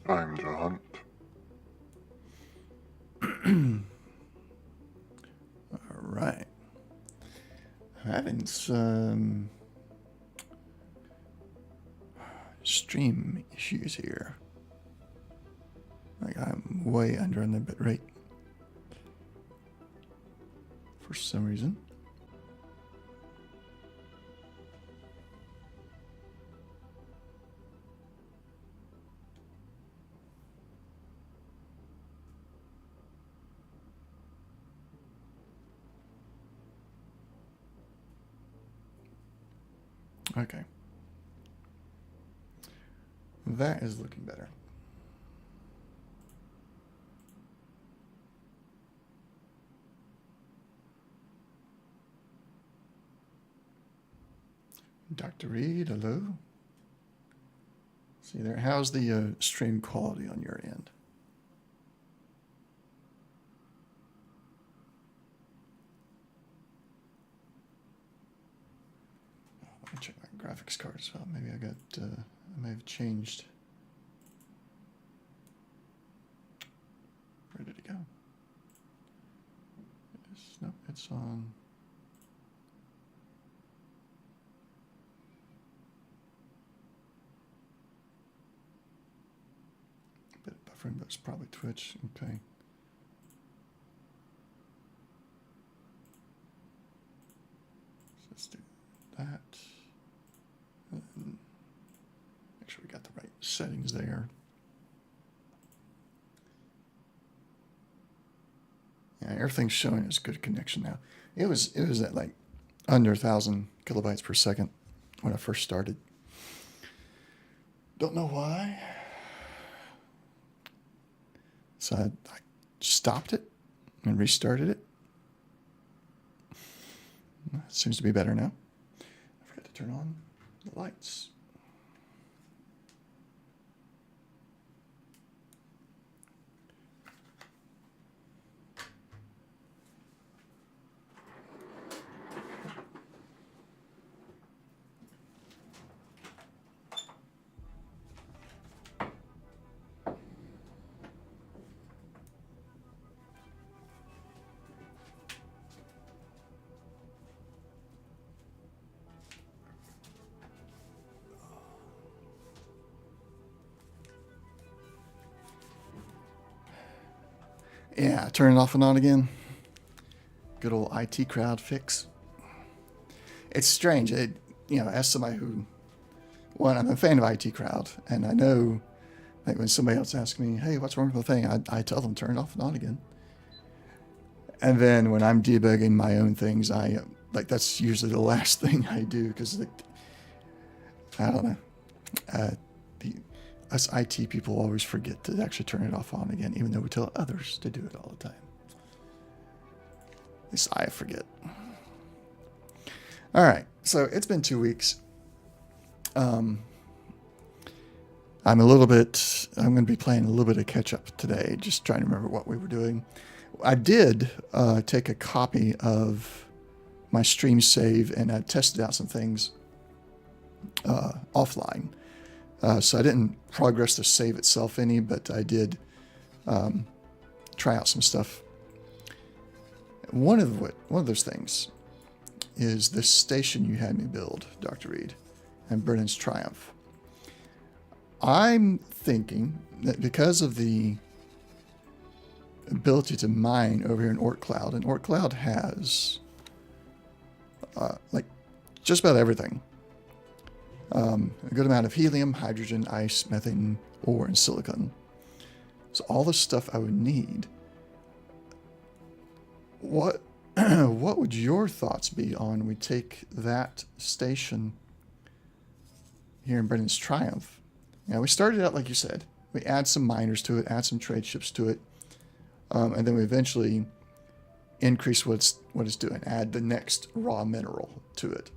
Time to hunt. All right. I'm having some stream issues here. Like I'm way under on the bit rate for some reason. Okay. That is looking better. Dr. Reed, hello. See there, how's the stream quality on your end? Let me check my graphics card as well. Maybe I may have changed. Where did it go? Nope, it's on. Bit of buffering, but it's probably Twitch. Okay. So let's do that. And make sure we got the right settings there. Yeah, everything's showing as good connection now. It was at like under 1,000 kilobytes per second when I first started. Don't know why. So I stopped it and restarted it. It seems to be better now. I forgot to turn on the lights. Yeah, turn it off and on again. Good old IT crowd fix. It's strange. As somebody who, I'm a fan of IT crowd, and I know, like when somebody else asks me, "Hey, what's wrong with the thing?" I tell them turn it off and on again. And then when I'm debugging my own things, that's usually the last thing I do because, I don't know. Us IT people always forget to actually turn it off on again, even though we tell others to do it all the time. At least I forget. All right, so it's been 2 weeks. I'm going to be playing a little bit of catch up today, just trying to remember what we were doing. I did take a copy of my stream save and I tested out some things offline. So I didn't progress the save itself any, but I did try out some stuff. One of those things is this station you had me build, Dr. Reed, and Brennan's Triumph. I'm thinking that because of the ability to mine over here in Orc Cloud, and Orc Cloud has just about everything. A good amount of helium, hydrogen, ice, methane, ore, and silicon. So all the stuff I would need. What would your thoughts be on we take that station here in Brennan's Triumph? Now we started out like you said. We add some miners to it, add some trade ships to it, and then we eventually increase what it's doing. Add the next raw mineral to it.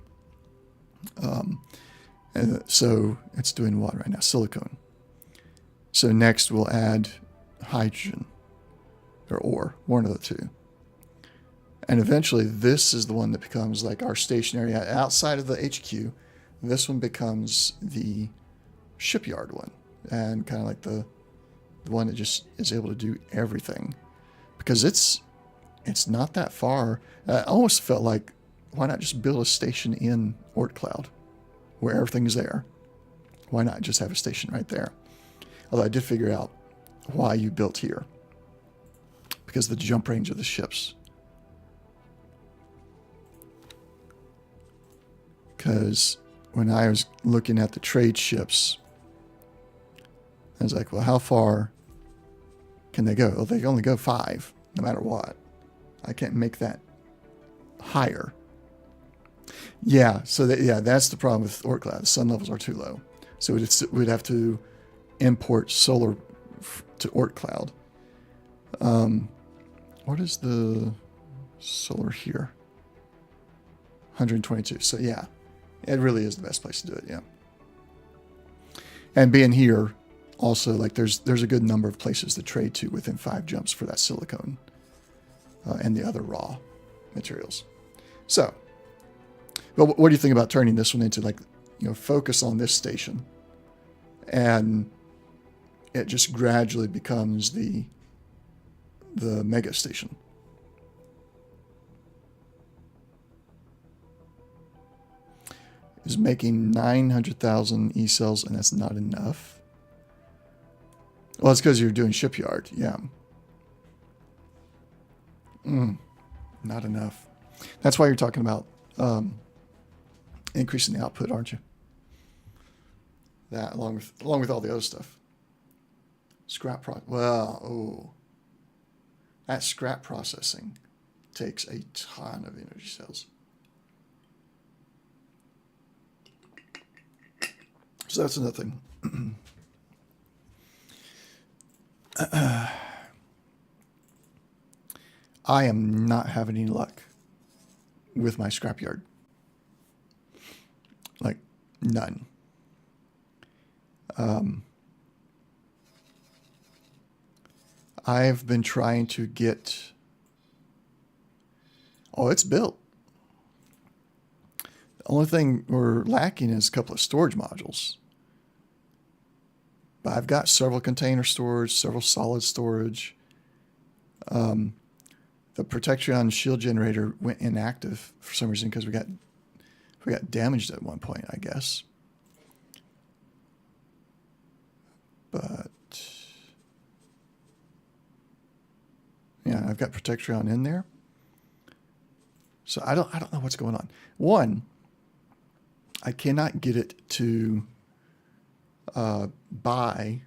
And so it's doing what right now? Silicone. So next we'll add hydrogen or ore, one of the two. And eventually this is the one that becomes like our stationary outside of the HQ. This one becomes the shipyard one and kind of like the the one that just is able to do everything, because it's not that far. I almost felt like, why not just build a station in Ort Cloud where everything's there? Why not just have a station right there? Although I did figure out why you built here, because of the jump range of the ships. Because when I was looking at the trade ships, I was like, well, how far can they go? Well, they can only go 5, no matter what. I can't make that higher. Yeah, so that's the problem with Ort Cloud. The sun levels are too low. So we'd have to import solar to Ort Cloud. What is the solar here? 122. So yeah, it really is the best place to do it. Yeah. And being here, also, like there's a good number of places to trade to within 5 jumps for that silicone and the other raw materials. So, but what do you think about turning this one into, like, focus on this station, and it just gradually becomes the mega station? Is making 900,000 E-cells, and that's not enough? Well, it's because you're doing shipyard, yeah. Not enough. That's why you're talking about increasing the output, aren't you? That along with all the other stuff. That scrap processing takes a ton of energy cells. So that's another thing. I am not having any luck with my scrapyard. Like, none. I've been trying to get... Oh, it's built. The only thing we're lacking is a couple of storage modules. But I've got several container storage, several solid storage. The Protection shield generator went inactive for some reason because we got damaged at one point, I guess. But yeah, I've got Protectron in there. So I don't know what's going on. One, I cannot get it to buy.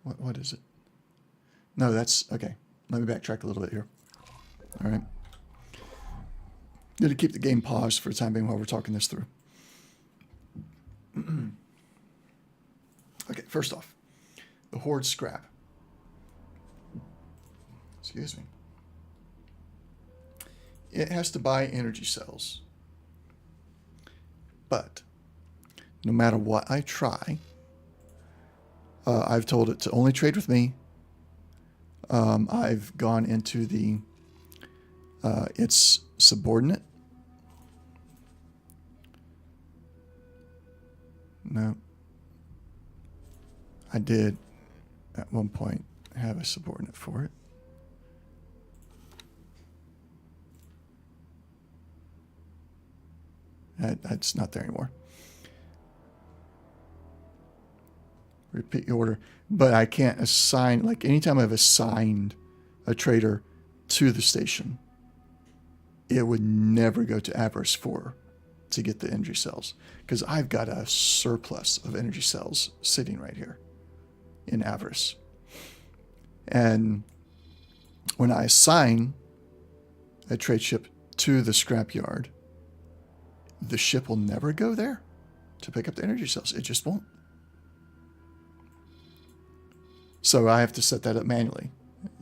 What is it? No, that's okay. Let me backtrack a little bit here. All right. Need to keep the game paused for the time being while we're talking this through. Okay, first off, the Horde scrap. Excuse me. It has to buy energy cells. But no matter what I try, I've told it to only trade with me. I've gone into the its subordinate. No. I did at one point have a subordinate for it. That's not there anymore. Repeat your order. But I can't assign, like anytime I've assigned a trader to the station, it would never go to Avarice 4 to get the energy cells. Because I've got a surplus of energy cells sitting right here in Avarice. And when I assign a trade ship to the scrapyard, the ship will never go there to pick up the energy cells. It just won't. So I have to set that up manually.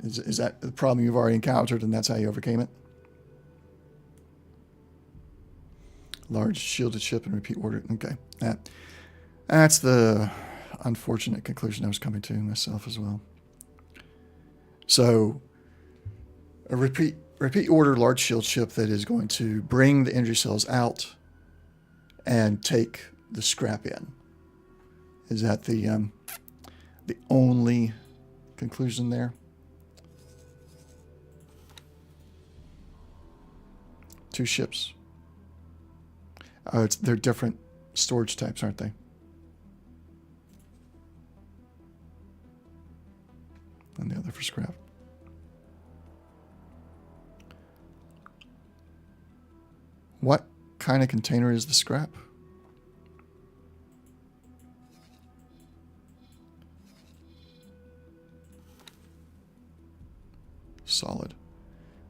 Is that the problem you've already encountered, and that's how you overcame it? Large shielded ship and repeat order. Okay. That's the unfortunate conclusion I was coming to myself as well. So a repeat order large shield ship that is going to bring the energy cells out and take the scrap in is at the the only conclusion there. Two ships. They're different storage types, aren't they? And the other for scrap. What kind of container is the scrap? Solid.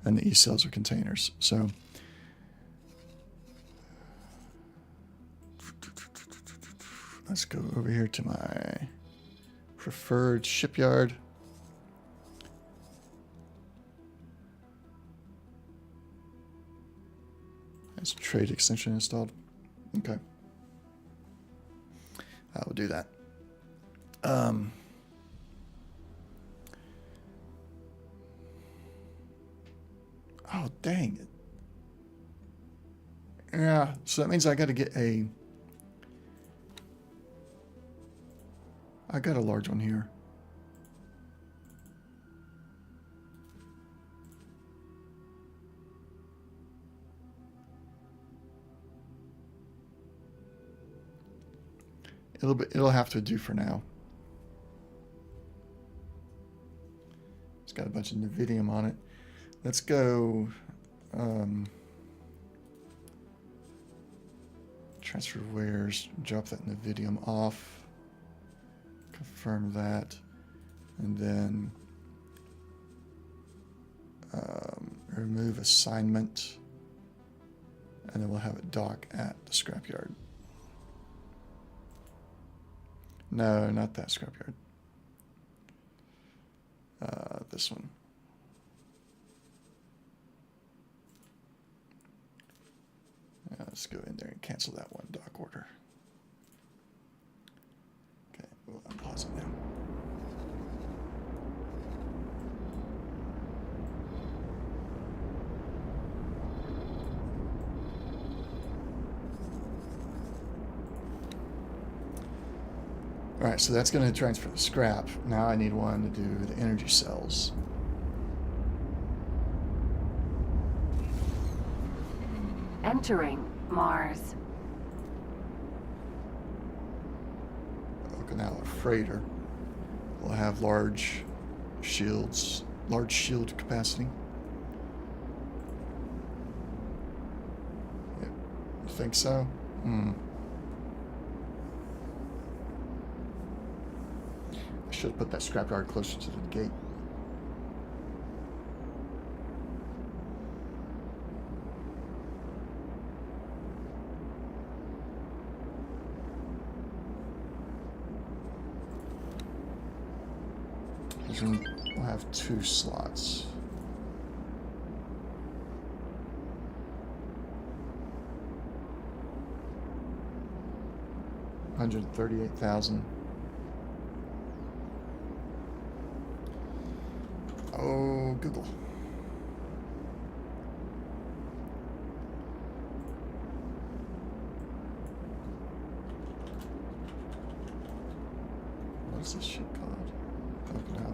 And the E-cells are containers. So let's go over here to my preferred shipyard. Has trade extension installed. Okay. I will do that. Oh, dang it. Yeah, so that means I got to get a... I got a large one here. It'll have to do for now. It's got a bunch of Nevidium on it. Let's go transfer wares, drop that Nevidium off, confirm that, and then remove assignment, and then we'll have it dock at the scrapyard. No, not that scrapyard. This one. Let's go in there and cancel that one dock order. Okay, we'll unpause it now. All right, so that's going to transfer the scrap. Now I need one to do the energy cells. Entering Mars. Okinawa freighter will have large shields, large shield capacity. Yep. You think so? I should have put that scrapyard closer to the gate. We'll have 2 slots. $138,000. Oh, Google. What is this shit called? Okinawa.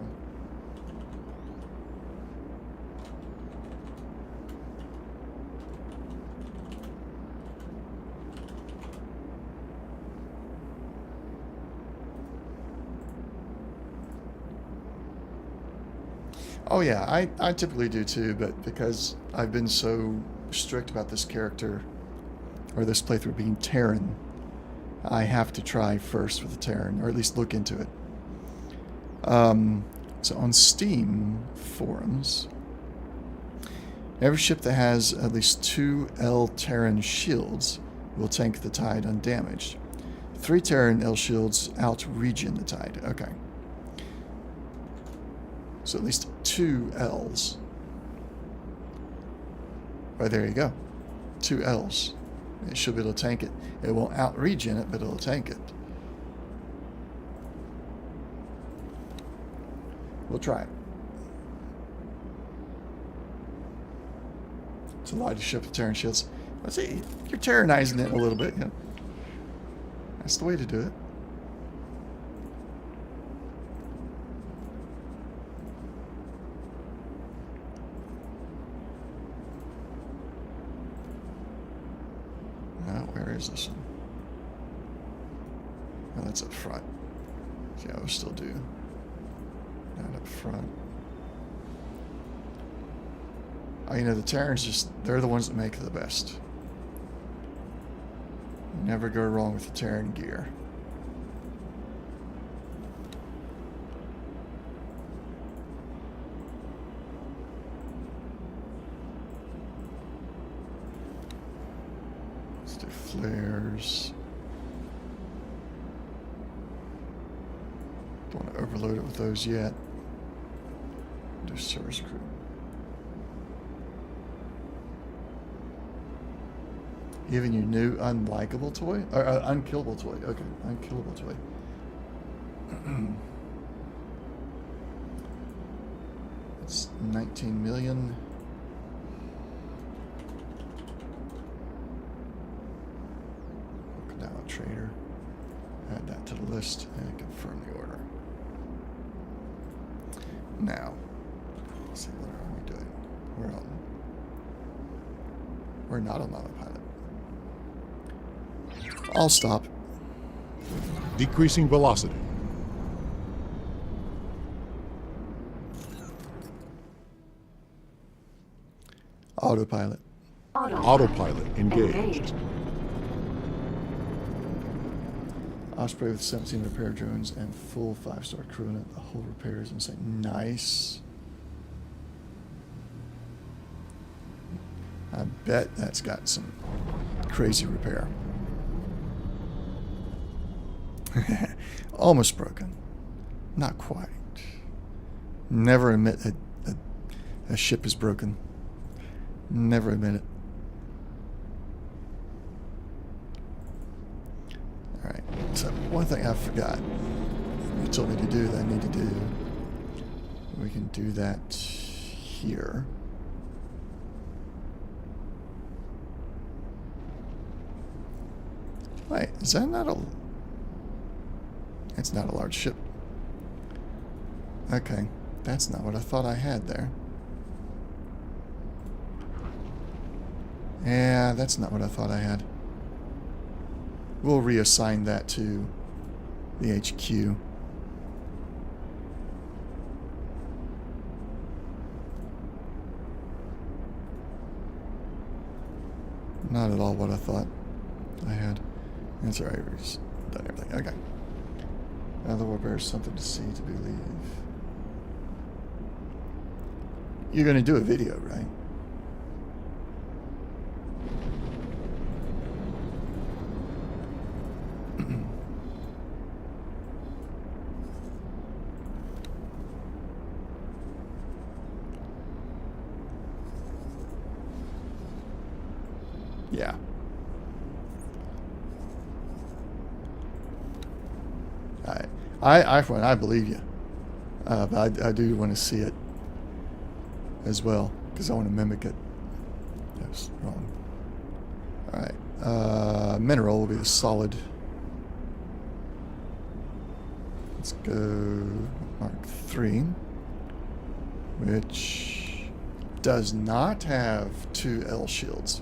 Oh yeah, I typically do too, but because I've been so strict about this character, or this playthrough being Terran, I have to try first with the Terran, or at least look into it. So on Steam forums, every ship that has at least 2 L Terran shields will tank the tide undamaged. 3 Terran L shields out-regen the tide. Okay. So at least 2 L's. Right, there you go. 2 L's. It should be able to tank it. It won't out-regen it, but it'll tank it. We'll try it. It's a lighter ship with Terran shields. Let's see, you're Terranizing it a little bit. Yeah. That's the way to do it. No, where is this one? Oh, that's up front. See, I will still do. Not up front. Oh, you know, the Terrans just, they're the ones that make the best. Never go wrong with the Terran gear. Let's do flares. Don't want to overload it with those yet. Do service crew. Even your new unlikable toy? Or unkillable toy. Okay, unkillable toy. It's 19 million. Okinawa trader. Add that to the list and confirm the order. Now, let's see, what are we doing? We're not on autopilot. I'll stop. Decreasing velocity. Autopilot. Autopilot engaged. Osprey with 17 repair drones and full 5-star crew in it. The whole repair is insane. Nice. I bet that's got some crazy repair. Almost broken. Not quite. Never admit a ship is broken. Never admit it. Alright, so one thing I forgot. You told me to do that I need to do. We can do that here. Wait, is that not a... It's not a large ship. Okay, that's not what I thought I had there. Yeah, that's not what I thought I had. We'll reassign that to the HQ. Not at all what I thought I had. That's alright, we've just done everything. Okay. Now the warfare is something to see, to believe. You're going to do a video, right? Yeah. I believe you, but I do want to see it as well because I want to mimic it. That was wrong. All right, mineral will be the solid. Let's go Mark III, which does not have 2 L shields.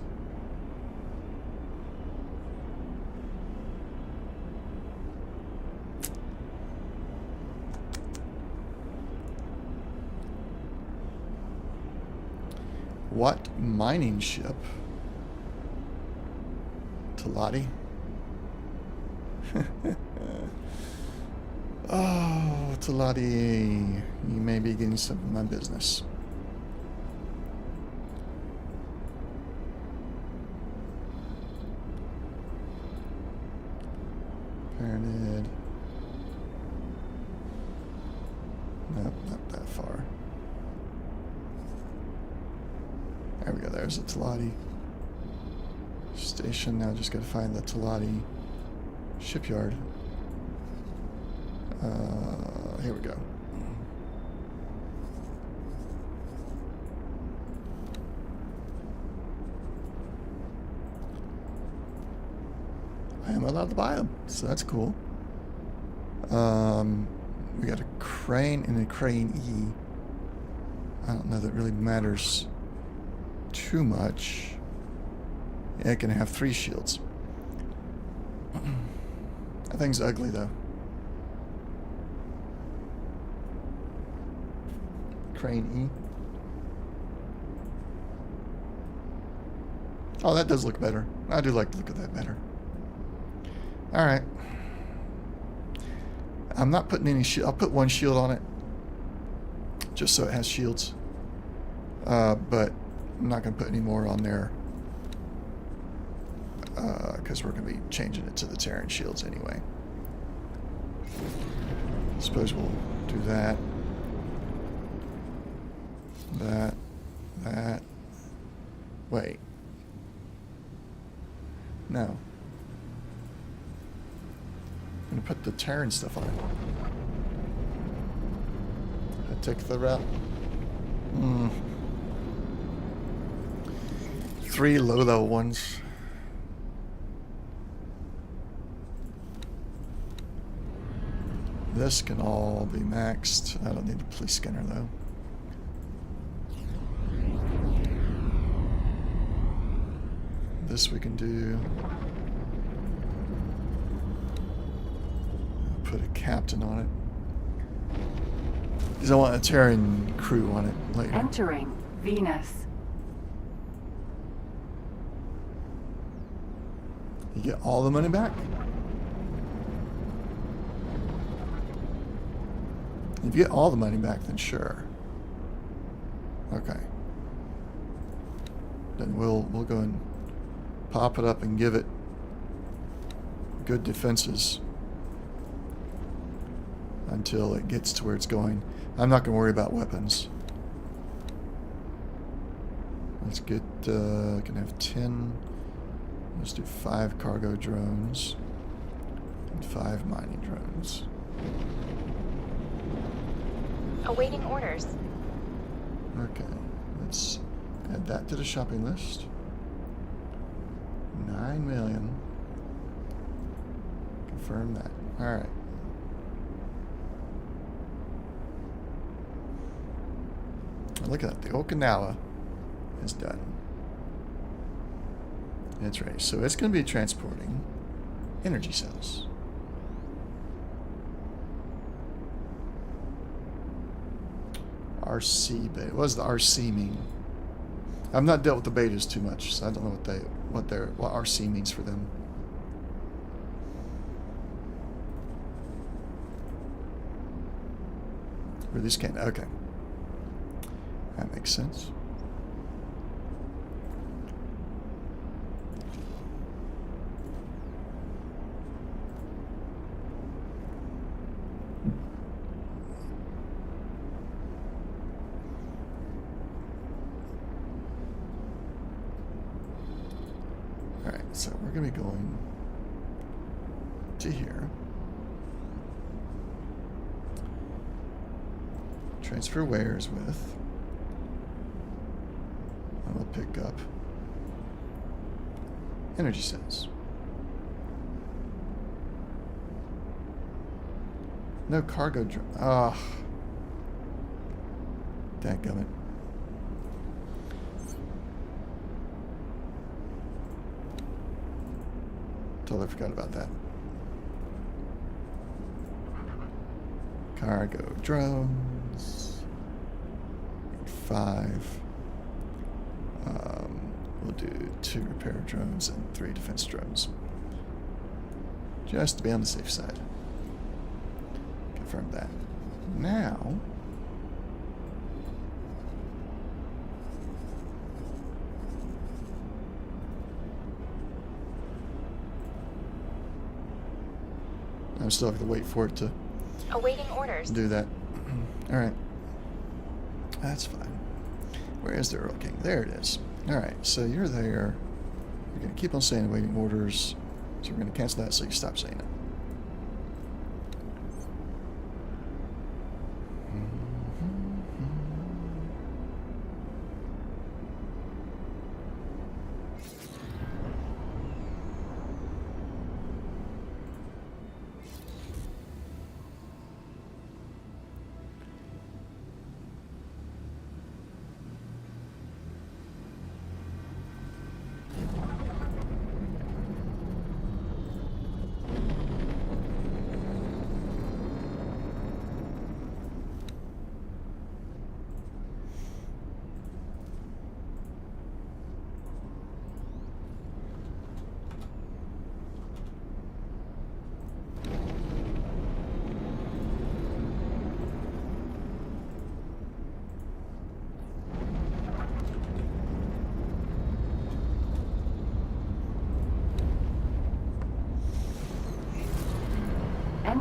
What mining ship? Talati? Oh, Talati, you may be getting some of my business. Pyramid. Nope, not that far. There we go, there's the Talati station. Now just gotta find the Talati shipyard. Here we go. I am allowed to buy them, so that's cool. We got a crane and a crane E. I don't know that really matters too much. Yeah, it can have 3 shields. That thing's ugly, though. Crane E. Oh, that does look better. I do like the look of that better. Alright. I'm not putting any shield. I'll put one shield on it. Just so it has shields. But I'm not going to put any more on there. Because we're going to be changing it to the Terran shields anyway. I suppose we'll do that. That. Wait. No. I'm going to put the Terran stuff on it. I take the route. 3 low-level ones. This can all be maxed. I don't need the police scanner, though. This we can do. Put a captain on it. Because I want a Terran crew on it later. Entering Venus. You get all the money back? If you get all the money back, then sure. Okay. Then we'll go and pop it up and give it good defenses until it gets to where it's going. I'm not going to worry about weapons. Let's get, can have 10. Let's do 5 cargo drones and 5 mining drones. Awaiting orders. Okay, let's add that to the shopping list. 9 million. Confirm that. Alright. Look at that. The Okinawa is done. It's ready. So it's going to be transporting energy cells. RC beta. What does the RC mean? I've not dealt with the betas too much, so I don't know what RC means for them. Release can. Okay. That makes sense. Alright, so we're going to be going to here. Transfer wares with. I'm going to pick up energy cells. No cargo drone. Ah. Dadgummit. Totally forgot about that. Cargo drones. 5. We'll do 2 repair drones and 3 defense drones. Just to be on the safe side. Confirm that. Now... I'm still have to wait for it to Awaiting orders. do that. Alright. That's fine. Where is the Earl King? There it is. Alright, so you're there. You're going to keep on saying awaiting orders. So we're going to cancel that so you stop saying it.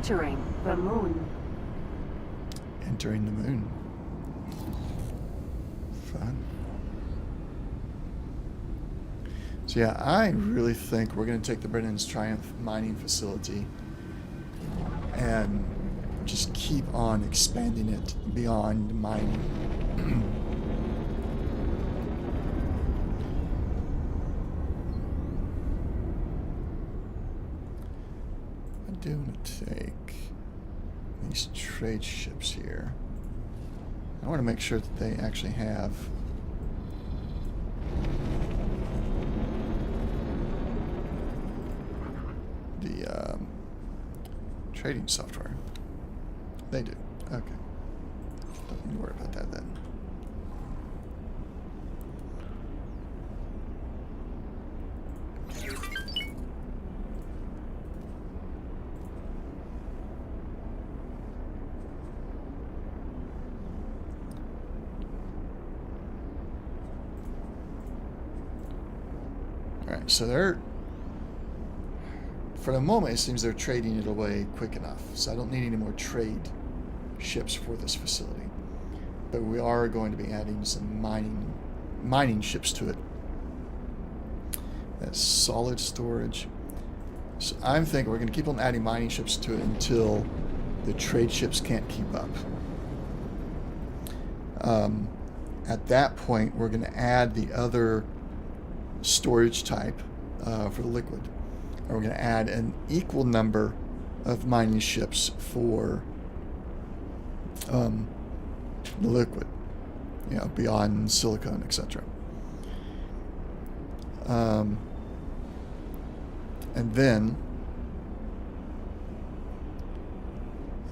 Entering the moon. Entering the moon. Fun. So yeah, I really think we're going to take the Britain's Triumph mining facility and just keep on expanding it beyond mining. I do want to take these trade ships here. I want to make sure that they actually have the trading software. They do. Okay. Don't need to worry about that then. Alright, so they're... For the moment, it seems they're trading it away quick enough. So I don't need any more trade ships for this facility. But we are going to be adding some mining ships to it. That's solid storage. So I'm thinking we're going to keep on adding mining ships to it until the trade ships can't keep up. At that point, we're going to add the other storage type for the liquid. And we're going to add an equal number of mining ships for the liquid, you know, beyond silicon, etc. And then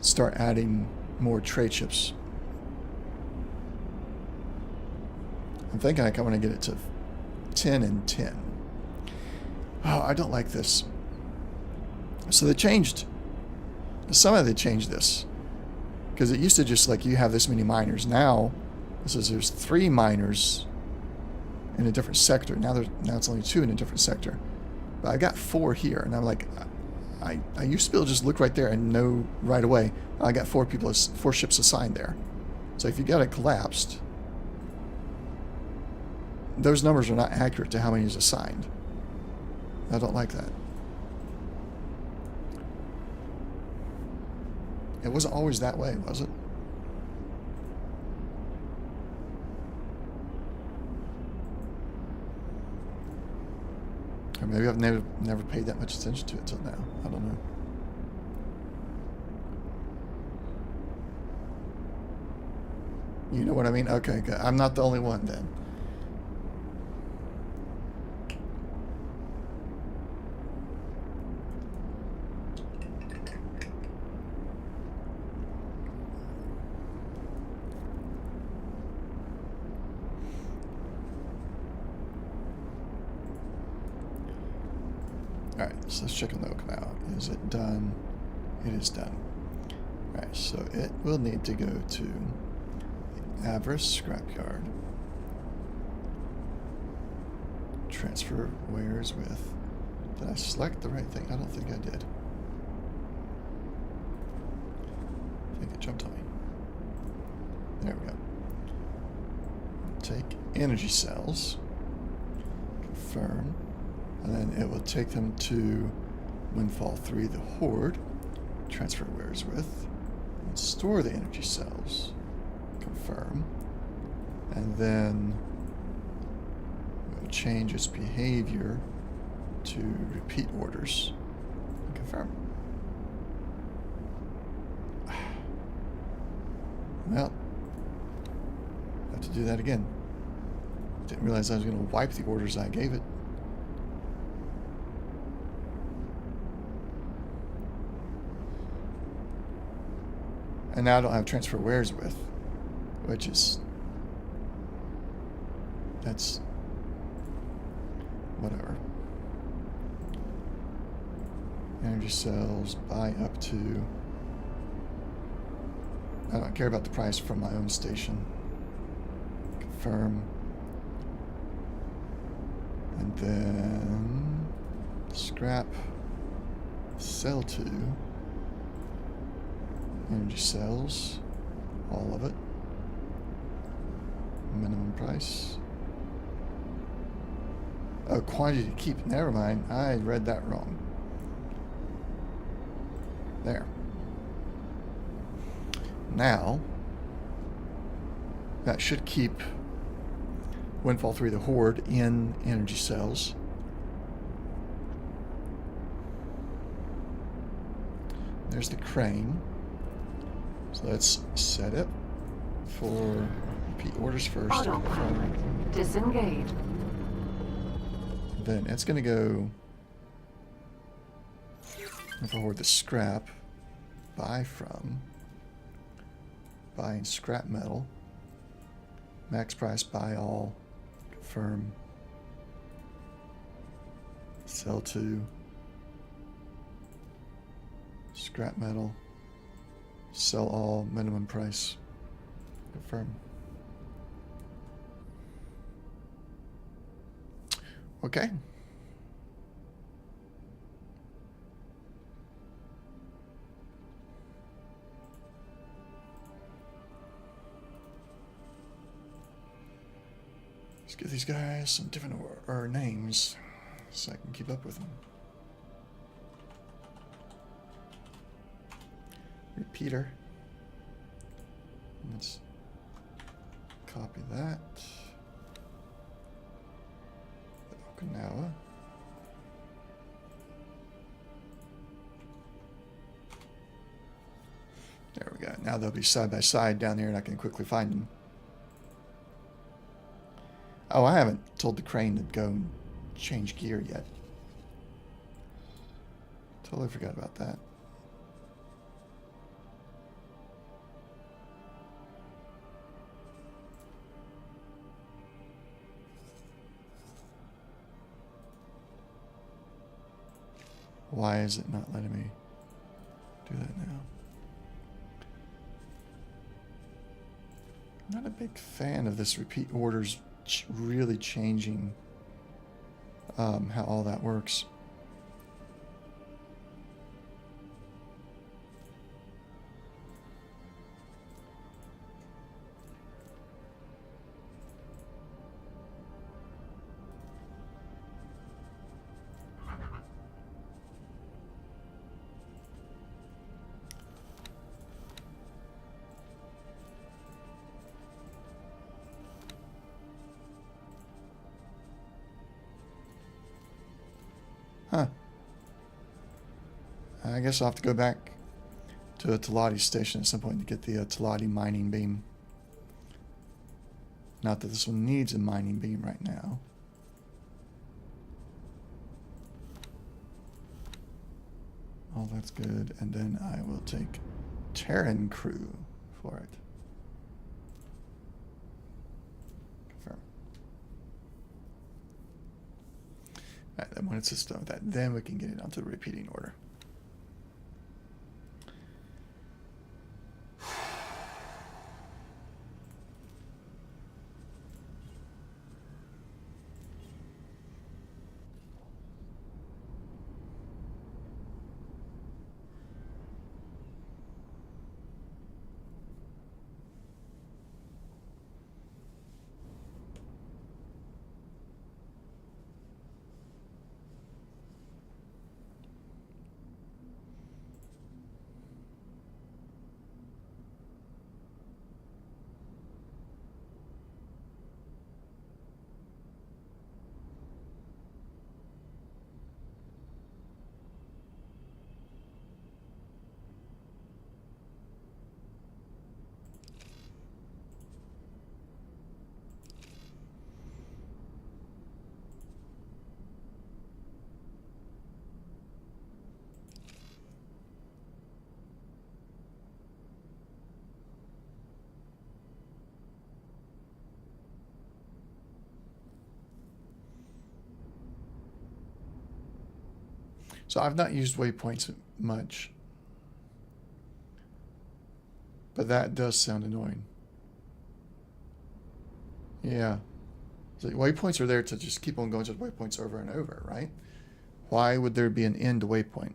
start adding more trade ships. I'm thinking I want to get it to 10 and 10. Oh, I don't like this. So they changed, somehow they changed this. Because it used to just like you have this many miners. Now, it says there's 3 miners in a different sector. Now it's only 2 in a different sector. But I got 4 here, and I'm like, I used to be able to just look right there and know right away. I got 4 ships assigned there. So if you got it collapsed, those numbers are not accurate to how many is assigned. I don't like that. It wasn't always that way, was it? Or maybe I've never paid that much attention to it till now. I don't know. You know what I mean? Okay, good. I'm not the only one then. Alright, so let's check on the Oak now. Is it done? It is done. Alright, so it will need to go to the Avarice Scrapyard. Transfer wares with... Did I select the right thing? I don't think I did. I think it jumped on me. There we go. Take energy cells. Confirm. And then it will take them to Windfall 3, the Horde. Transfer wares with. And store the energy cells. Confirm. And then we'll change its behavior to repeat orders. Confirm. Well, have to do that again. Didn't realize I was going to wipe the orders I gave it. And now I don't have transfer wares with, which is, that's, whatever. Energy cells, buy up to, I don't care about the price from my own station. Confirm. And then, scrap, sell to, Energy cells. All of it. Minimum price. Oh, quantity to keep. Never mind. I read that wrong. There. Now, that should keep Windfall 3 the Horde in energy cells. There's the crane. So let's set it for repeat orders first. Autopilot disengaged. Then it's going to go forward the scrap. Buy from. Buying scrap metal. Max price, buy all. Confirm. Sell to. Scrap metal. Sell all. Minimum price. Confirm. Okay. Let's give these guys some different names so I can keep up with them. Repeater. Let's copy that. Okinawa. There we go. Now they'll be side by side down here and I can quickly find them. Oh, I haven't told the crane to go and change gear yet. Totally forgot about that. Why is it not letting me do that now? I'm not a big fan of this repeat orders really changing how all that works. Huh. I guess I'll have to go back to a Talati station at some point to get the Talati mining beam. Not that this one needs a mining beam right now. All that's good. And then I will take Terran crew for it. Confirm. Alright, then when it's done with that, then we can get it onto the repeating order. So I've not used waypoints much, but that does sound annoying. Yeah. So waypoints are there to just keep on going to waypoints over and over, right? Why would there be an end waypoint?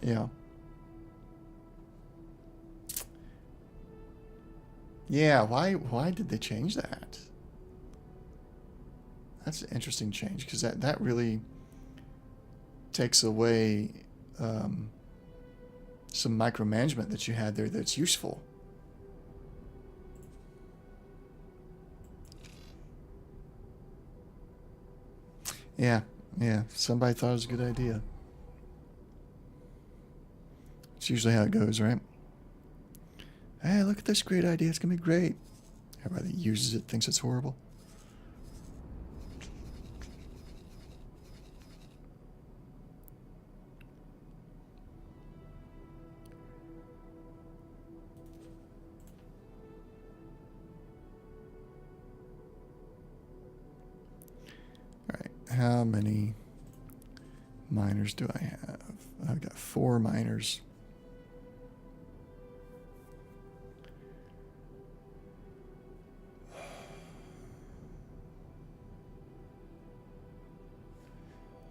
Yeah. Yeah, why did they change that? That's an interesting change, because that really takes away some micromanagement that you had there that's useful. Yeah, somebody thought it was a good idea. It's usually how it goes, right? Hey, look at this great idea. It's going to be great. Everybody that uses it thinks it's horrible. All right, how many miners do I have? I've got 4 miners.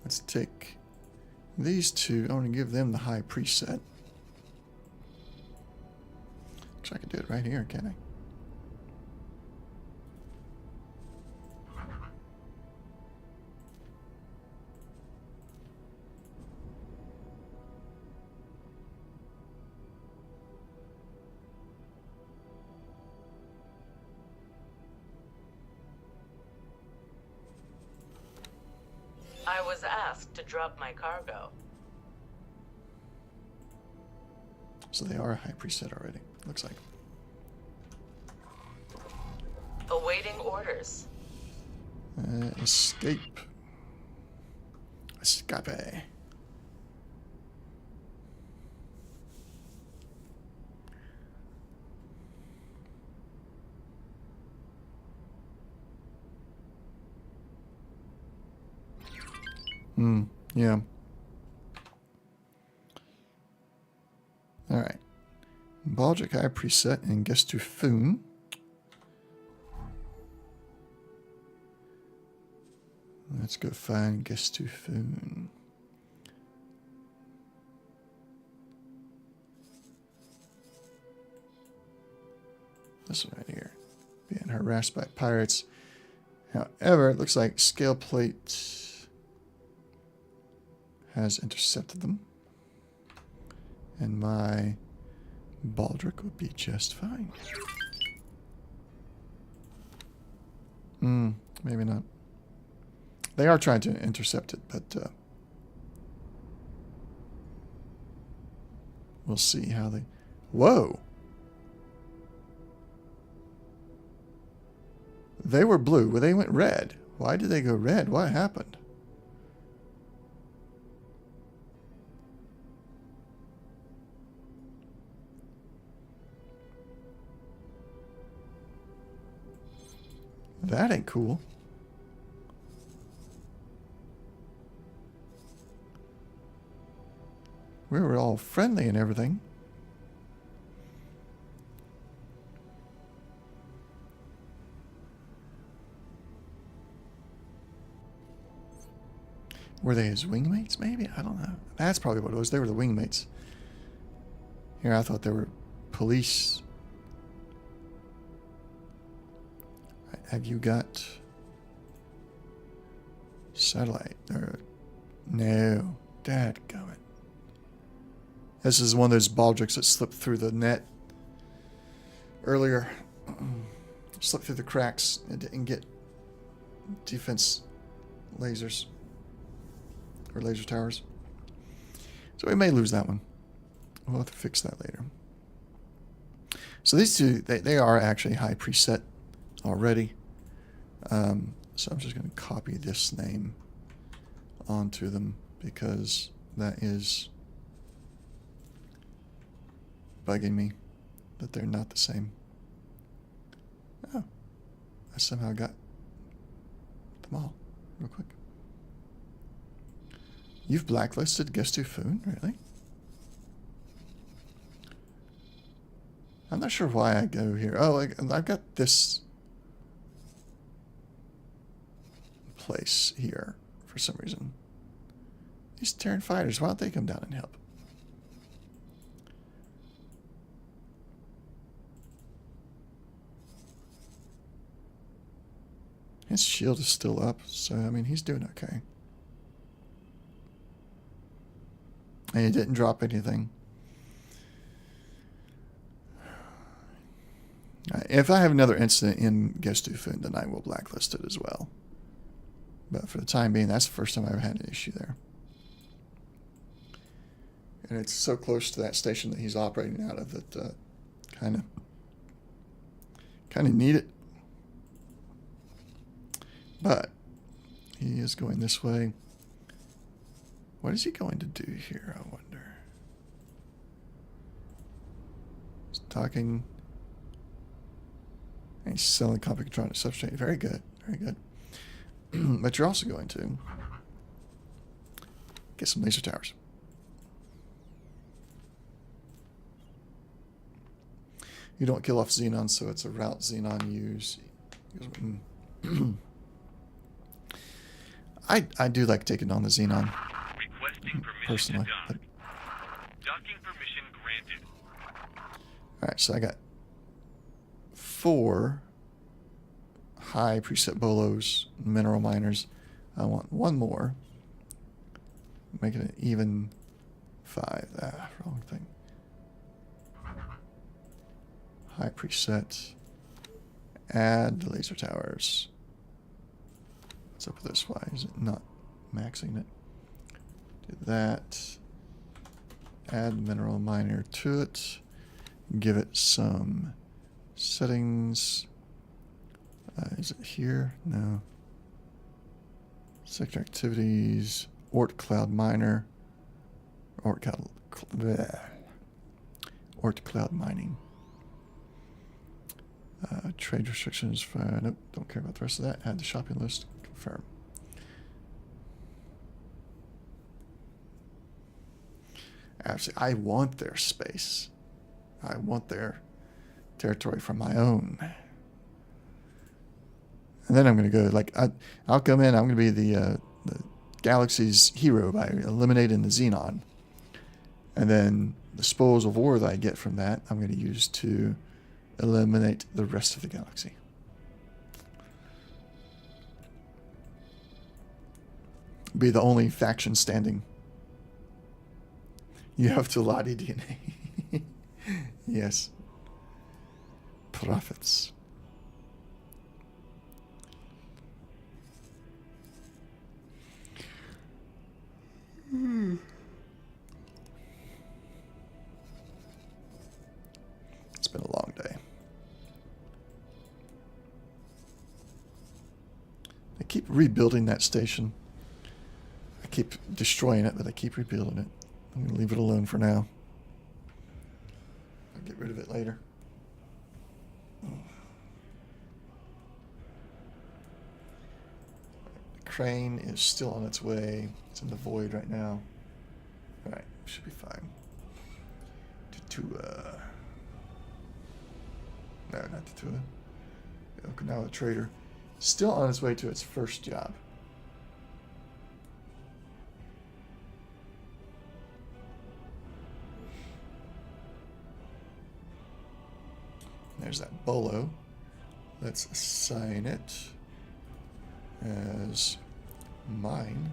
Let's take these 2. I want to give them the high preset. Looks like I can do it right here, can't I? I was asked to drop my cargo. So they are a high preset already, looks like. Awaiting orders. Escape. Escape. Yeah. Alright. Baldric High preset and Guess to Foon. Let's go find Guess to Foon. This one right here. Being harassed by pirates. However, it looks like Scale Plate has intercepted them. And my Baldric would be just fine. Maybe not. They are trying to intercept it, but we'll see how they... Whoa! They were blue, but they went red. Why did they go red? What happened? That ain't cool. We were all friendly and everything. Were they his wingmates, maybe? I don't know. That's probably what it was. They were the wingmates. Here, I thought they were police. Have you got satellite? Or no, dadgummit. This is one of those baldricks that slipped through the net earlier. Slipped through the cracks and didn't get defense lasers or laser towers. So we may lose that one. We'll have to fix that later. So these two, they are actually high preset already. So I'm just going to copy this name onto them because that is bugging me that they're not the same. Oh, I somehow got them all real quick. You've blacklisted Guess to Foon? Really? I'm not sure why I go here. Oh, I've got this place here for some reason. These Terran fighters, why don't they come down and help? His shield is still up, so I mean he's doing okay. And he didn't drop anything. If I have another incident in Gestufun, then I will blacklist it as well. But for the time being, that's the first time I've ever had an issue there. And it's so close to that station that he's operating out of that kind of need it. But he is going this way. What is he going to do here, I wonder? He's talking. And he's selling Computronic substrate. Very good. Very good. But you're also going to get some laser towers. You don't kill off Xenon, so it's a route Xenon use. I do like taking on the Xenon. Requesting permission Personally. to dock. Docking permission granted. Alright, so I got 4 high preset bolos, mineral miners. I want 1 more. Making it even 5. Wrong thing. High preset. Add the laser towers. What's up with this? Why is it not maxing it? Do that. Add mineral miner to it. Give it some settings. Is it here? No. Sector activities. Ort cloud miner. Ort cloud mining. Trade restrictions. Nope, don't care about the rest of that. Add the shopping list. Confirm. Actually, I want their space. I want their territory for my own. And then I'm going to go, like, I'll come in, I'm going to be the galaxy's hero by eliminating the Xenon. And then the spoils of war that I get from that, I'm going to use to eliminate the rest of the galaxy. Be the only faction standing. You have Tuladi DNA. Yes. Prophets. It's been a long day. They keep rebuilding that station. I keep destroying it, but they keep rebuilding it. I'm going to leave it alone for now. I'll get rid of it later. The crane is still on its way. It's in the void right now. Alright, should be fine. No, not Tatua. Okinawa Trader. Still on its way to its first job. There's that bolo. Let's assign it as mine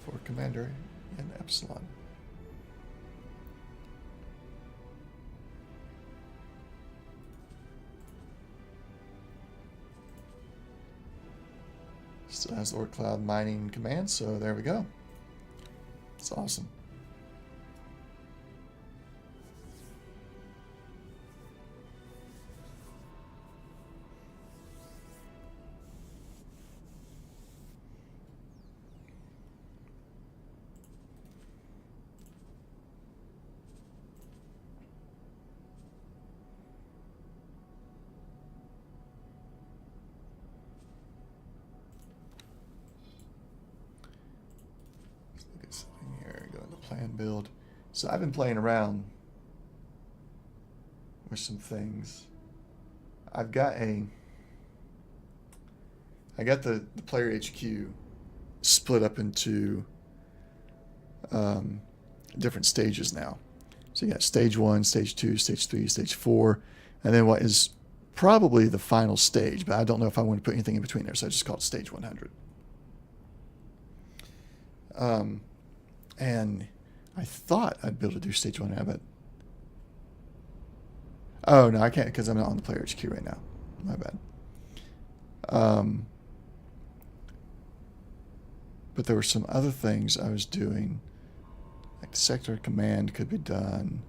for Commander and Epsilon. Still has the Ort Cloud mining command, so there we go. It's awesome. Plan build. So I've been playing around with some things. I got the player HQ split up into different stages now. So you got stage 1, stage 2, stage 3, stage 4, and then what is probably the final stage, but I don't know if I want to put anything in between there, so I just call it stage 100. And I thought I'd be able to do stage 100, but oh no, I can't because I'm not on the player HQ right now. My bad. But there were some other things I was doing, like sector command could be done.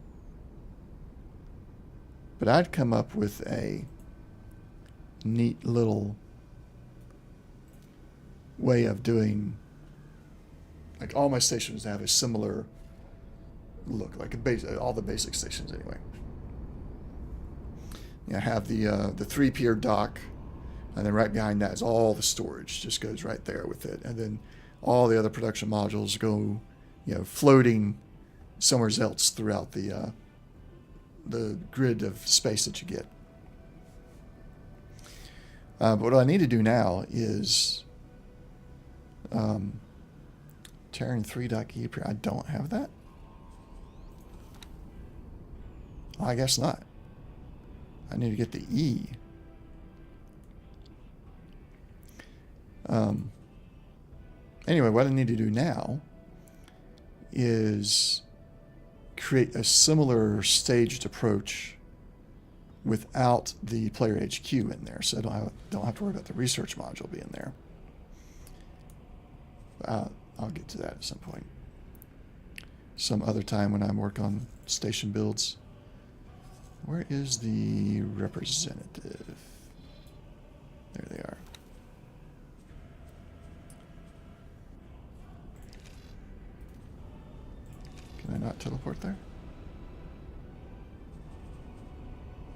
But I'd come up with a neat little way of doing, like all my stations have a similar look, like all the basic stations anyway. I have the 3-pier dock, and then right behind that is all the storage, just goes right there with it, and then all the other production modules go, floating somewhere else throughout the grid of space that you get. But what I need to do now is Terran 3.e. I don't have that. Well, I guess not. I need to get the E. Anyway, what I need to do now is create a similar staged approach without the player HQ in there, so I don't have to worry about the research module being there. I'll get to that at some point. Some other time when I work on station builds. Where is the representative? There they are. Can I not teleport there?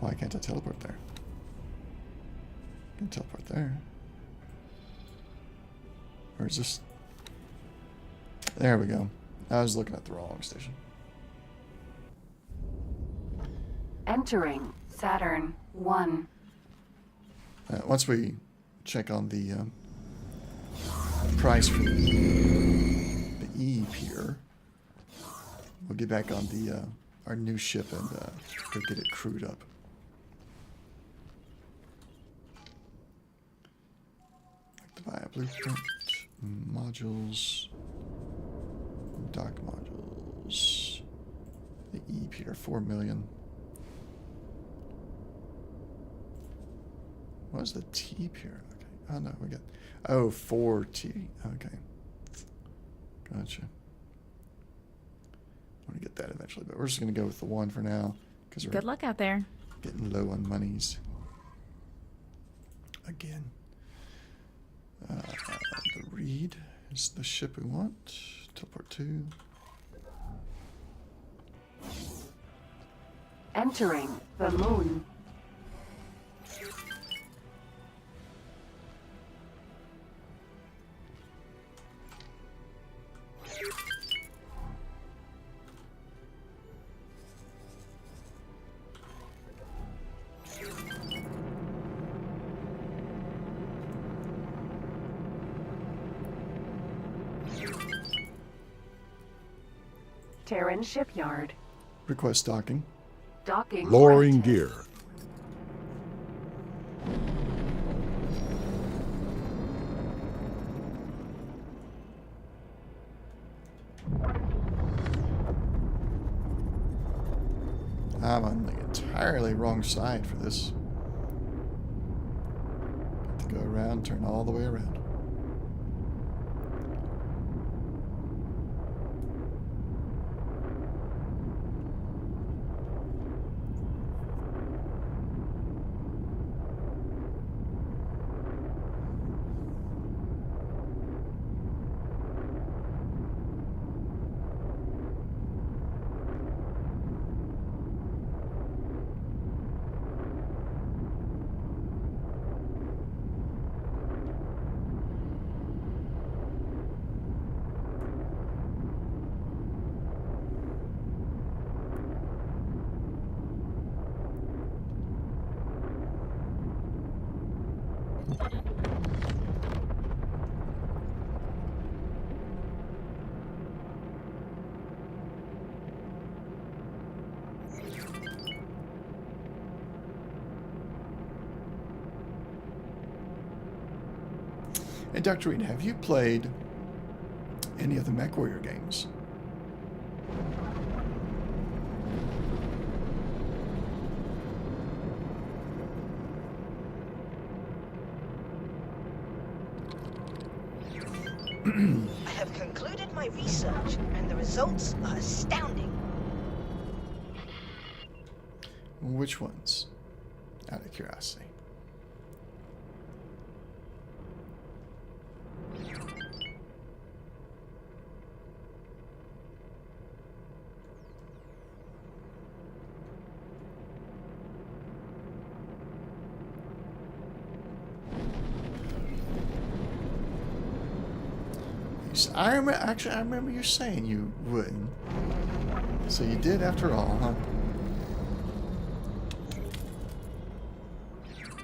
Why can't I teleport there? I can teleport there. Or is this? There we go. I was looking at the wrong station. Entering Saturn 1. Once we check on the price for the E pier, we'll get back on the our new ship and go get it crewed up. Like to buy a blueprint, modules, dock modules. The E pier, 4 million. What was the T pier? Okay. Oh no, we got 4T. Okay. Gotcha. I'm gonna get that eventually, but we're just gonna go with the 1 for now because we're Good luck out there. getting low on monies again. The Reed is the ship we want. Teleport 2. Entering the moon. Terran shipyard. Request docking. Docking. Lowering granted. gear. I'm on the entirely wrong side for this. Have to go around, turn all the way around. And Dr. Reed, have you played any of the MechWarrior games? I have concluded my research, and the results are astounding. Which ones? Out of curiosity. I remember you saying you wouldn't. So you did after all, huh?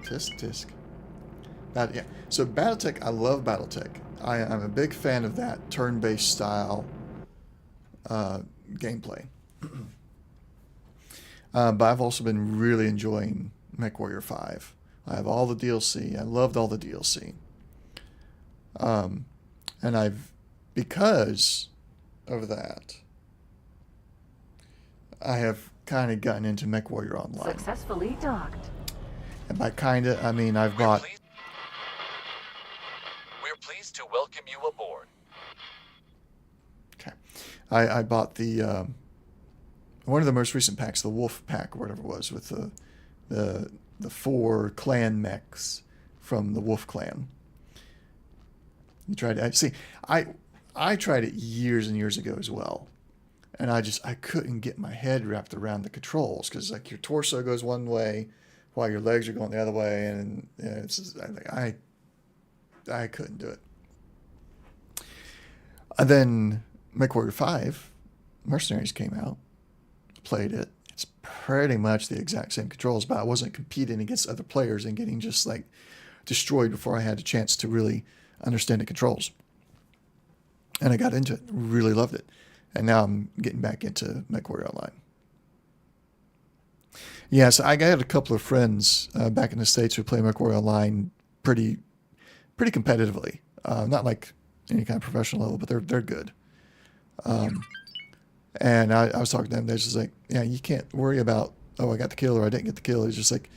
Tisk tisk. Yeah. So BattleTech, I love BattleTech. I'm a big fan of that turn-based style gameplay. But I've also been really enjoying MechWarrior 5. I have all the DLC. I loved all the DLC. And because of that, I have kind of gotten into MechWarrior Online. Successfully docked. And by kind of, I mean I've bought... We're pleased to welcome you aboard. Okay. I bought the... one of the most recent packs, the Wolf Pack or whatever it was, with the 4 clan mechs from the Wolf Clan. You tried it. See, I tried it years and years ago as well, and I couldn't get my head wrapped around the controls, because like your torso goes one way while your legs are going the other way, and it's just, I couldn't do it. And then MechWarrior 5 Mercenaries came out, played it. It's pretty much the exact same controls, but I wasn't competing against other players and getting just like destroyed before I had a chance to really understand the controls. And I got into it, really loved it. And now I'm getting back into MechWarrior Online. Yeah, so I got a couple of friends back in the States who play MechWarrior Online pretty competitively. Not like any kind of professional level, but they're good. And I was talking to them, they're just like, yeah, you can't worry about, oh, I got the kill or I didn't get the kill. It's just like,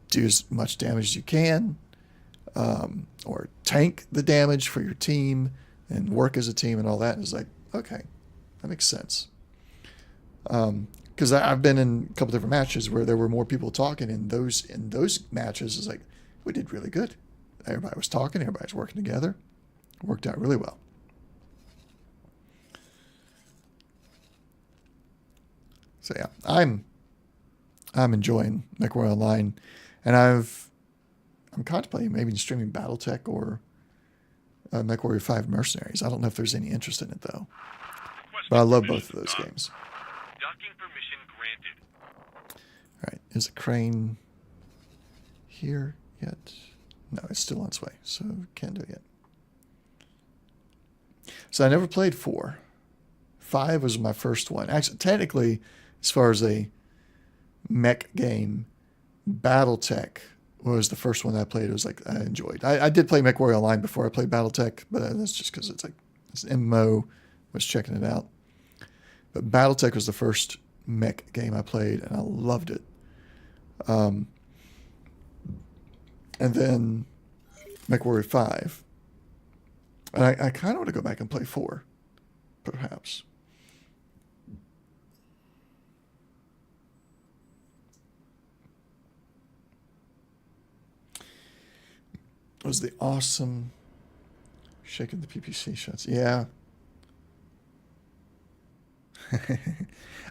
do as much damage as you can, or tank the damage for your team and work as a team and all that. And it's like, okay, that makes sense. Because I've been in a couple different matches where there were more people talking, and in those matches, it's like, we did really good. Everybody was talking, everybody was working together. It worked out really well. So yeah, I'm enjoying MechWarrior Online, and I'm contemplating maybe streaming BattleTech or MechWarrior 5 Mercenaries. I don't know if there's any interest in it though, but I love both of those games. Docking permission granted. All right, is a crane here yet? No, it's still on its way, so can't do it yet. So I never played 4. 5 was my first one. Actually, technically, as far as a mech game, BattleTech was the first one that I played. It was like I enjoyed. I did play MechWarrior Online before I played BattleTech, but that's just because it's like it's an MMO. Was checking it out. But BattleTech was the first mech game I played, and I loved it. And then MechWarrior 5. And I kind of want to go back and play 4, perhaps. It was the awesome shaking the PPC shots. Yeah.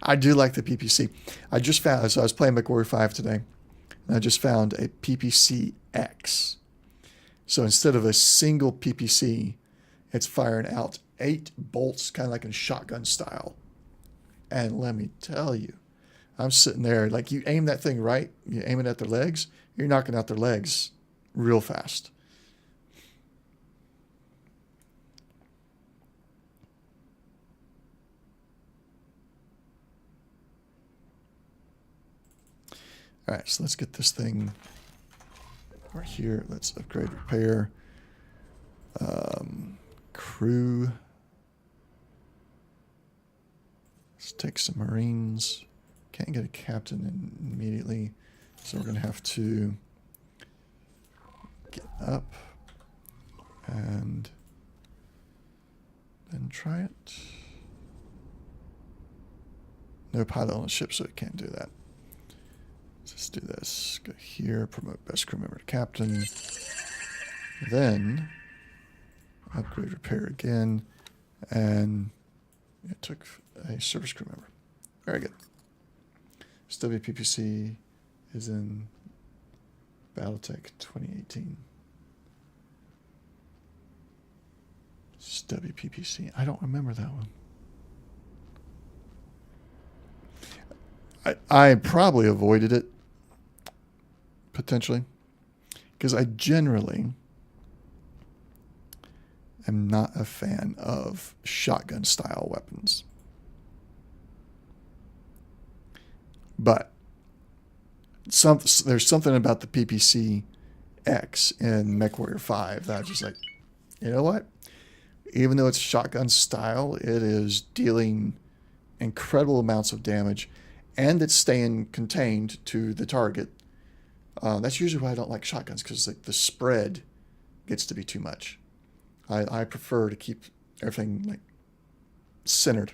I do like the PPC. I just found, so I was playing MechWarrior 5 today, and I just found a PPC X. So instead of a single PPC, it's firing out 8 bolts, kind of like in shotgun style. And let me tell you, I'm sitting there, like you aim that thing right, you aim it at their legs, you're knocking out their legs real fast. All right, so let's get this thing right here. Let's upgrade repair. Crew. Let's take some Marines. Can't get a captain in immediately, so we're going to have to get up and then try it. No pilot on the ship, so it can't do that. Let's just do this. Go here, promote best crew member to captain. Then upgrade repair again, and it took a service crew member. Very good. WPPC is in Battletech 2018. WPPC. I don't remember that one. I probably avoided it, potentially, because I generally am not a fan of shotgun style weapons. But there's something about the PPC X in MechWarrior 5 that I was just like, you know what? Even though it's shotgun style, it is dealing incredible amounts of damage, and it's staying contained to the target. That's usually why I don't like shotguns, because like the spread gets to be too much. I prefer to keep everything like centered.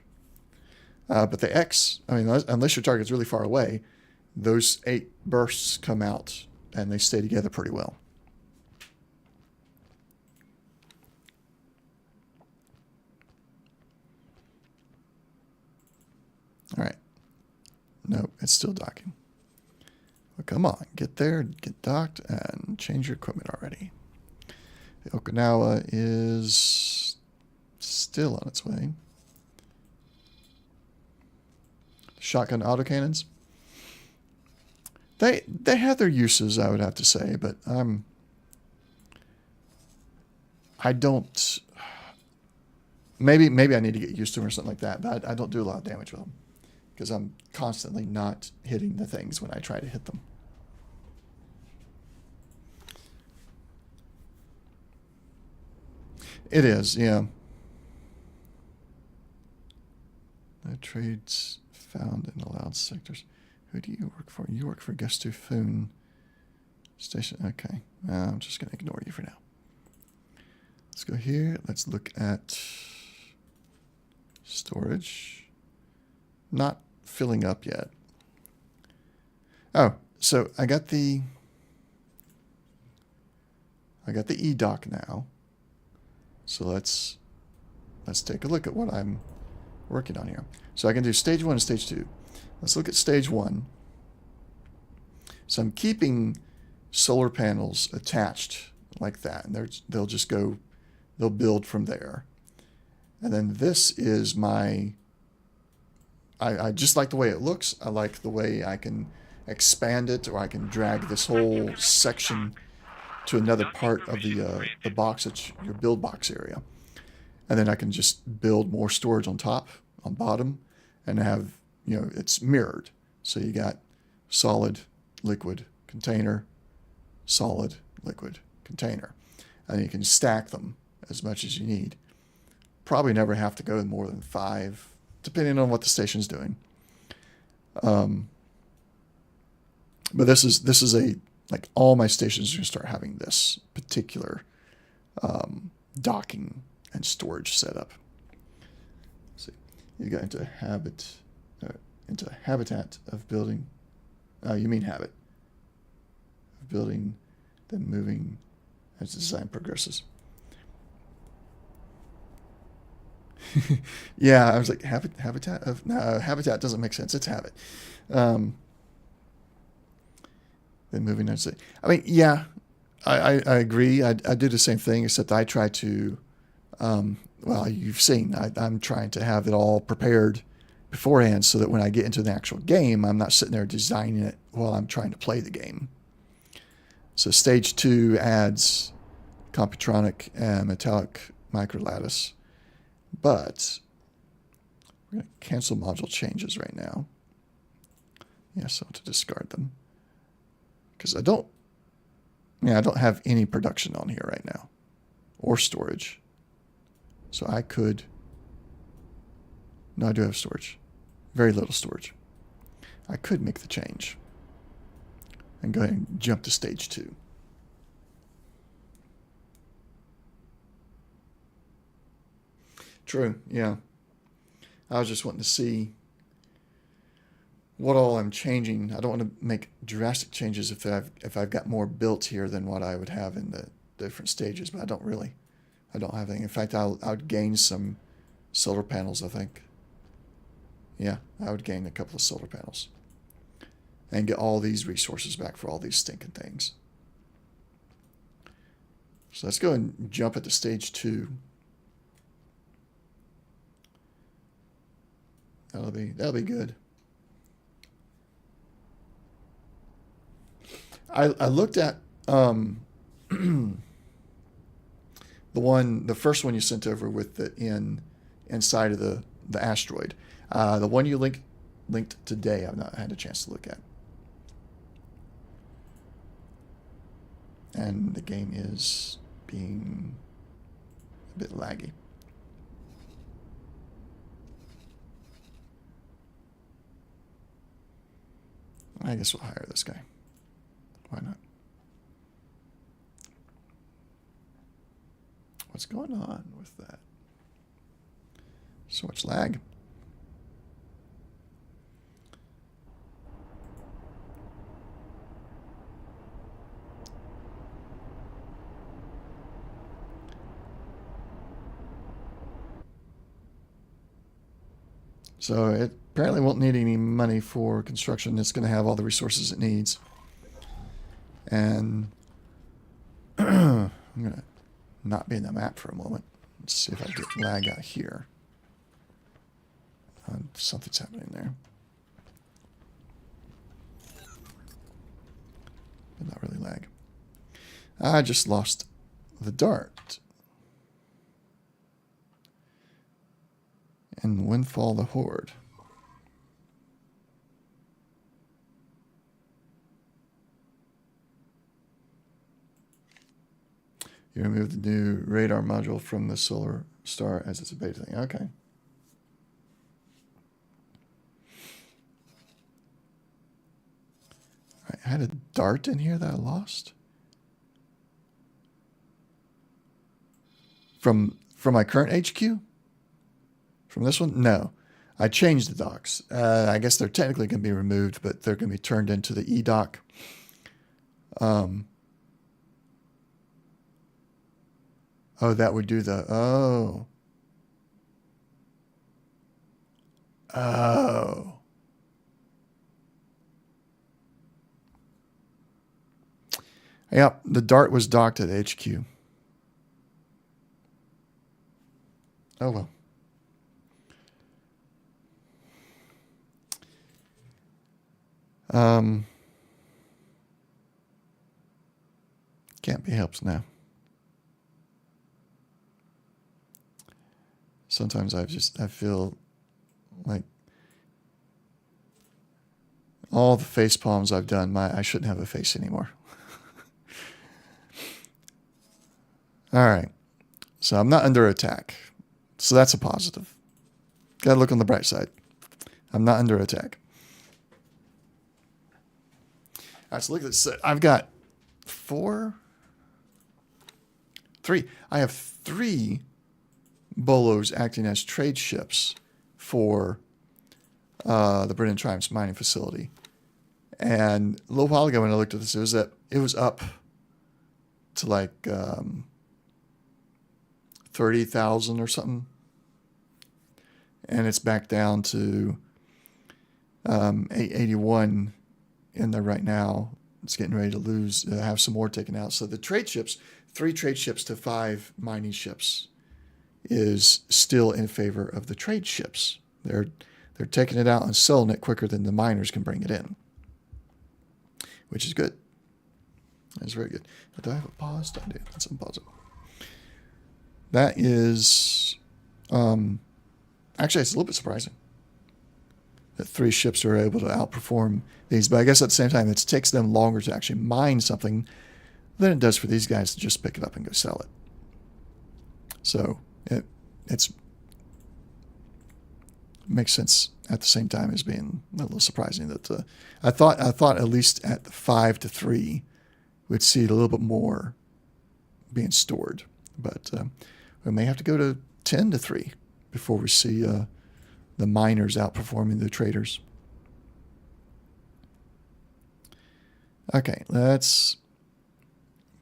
But the X, I mean, unless your target's really far away, those 8 bursts come out and they stay together pretty well. All right. No, it's still docking. Well, come on, get there, get docked, and change your equipment already. The Okinawa is still on its way. Shotgun autocannons. They have their uses, I would have to say, but I don't. Maybe I need to get used to them or something like that. But I don't do a lot of damage with them because I'm constantly not hitting the things when I try to hit them. It is, yeah. No trades found in allowed sectors. Who do you work for? You work for Gustu Foon Station. Okay. I'm just going to ignore you for now. Let's go here. Let's look at storage. Not filling up yet. Oh, so I got the e-dock now. So let's take a look at what I'm working on here. So I can do stage 1 and stage 2. Let's look at stage 1. So I'm keeping solar panels attached like that, and they'll just go, they'll build from there. And then this is my, I just like the way it looks. I like the way I can expand it, or I can drag this whole section to another part of the box, it's your build box area. And then I can just build more storage on top, on bottom, and have, you know, it's mirrored. So you got solid, liquid, container, solid, liquid, container. And you can stack them as much as you need. Probably never have to go more than 5, depending on what the station's doing. But this is a, like, all my stations are going to start having this particular docking and storage setup. Let's see, you got into habitat of building. You mean habit of building, then moving as the design progresses. Yeah, I was like, habitat of, no, habitat doesn't make sense. It's habit. Then moving on. I mean, yeah, I agree. I do the same thing, except I try to, well, you've seen, I'm trying to have it all prepared beforehand so that when I get into the actual game, I'm not sitting there designing it while I'm trying to play the game. So stage 2 adds Computronic and metallic microlattice, but we're going to cancel module changes right now. Yes, I want to discard them. Because I don't have any production on here right now. or storage. So I could... No, I do have storage. Very little storage. I could make the change and go ahead and jump to stage 2. True, yeah. I was just wanting to see what all I'm changing. I don't want to make drastic changes if I've got more built here than what I would have in the different stages, but I don't really. I don't have anything. In fact, I would gain some solar panels, I think. Yeah, I would gain a couple of solar panels. And get all these resources back for all these stinking things. So let's go and jump into stage 2. That'll be good. I looked at the first one you sent over with the inside of the asteroid. The one you linked today, I've not had a chance to look at. And the game is being a bit laggy. I guess we'll hire this guy. Why not? What's going on with that? So much lag. So it apparently won't need any money for construction. It's going to have all the resources it needs. And I'm going to not be in the map for a moment. Let's see if I get lag out here. Something's happening there. But not really lag. I just lost the dart. And Windfall the Horde. You remove the new radar module from the solar star as it's a beta thing. Okay. All right, I had a dart in here that I lost. From my current HQ? From this one? No. I changed the docks. I guess they're technically going to be removed, but they're going to be turned into the E-dock. Oh, that would do the... Oh. Oh. Yep, the dart was docked at HQ. Oh, well. Can't be helped now. Sometimes I feel like all the face palms I've done, I shouldn't have a face anymore. All right. So I'm not under attack. So that's a positive. Gotta look on the bright side. I'm not under attack. All right, so look at this. I've got 3. I have 3 Bolos acting as trade ships for the Brennan Triumph's mining facility. And a little while ago when I looked at this, it was up to like 30,000 or something. And it's back down to 881 in there right now. It's getting ready to have some more taken out. So the trade ships, 3 trade ships to 5 mining ships, is still in favor of the trade ships. They're taking it out and selling it quicker than the miners can bring it in, which is good. That's very good. Do I have a pause? I do. Let's unpause it. That is, actually, it's a little bit surprising that 3 ships are able to outperform these. But I guess at the same time, it takes them longer to actually mine something than it does for these guys to just pick it up and go sell it. So it's makes sense at the same time as being a little surprising that I thought at least at the 5 to 3 we'd see a little bit more being stored, but we may have to go to 10 to 3 before we see the miners outperforming the traders. Okay, let's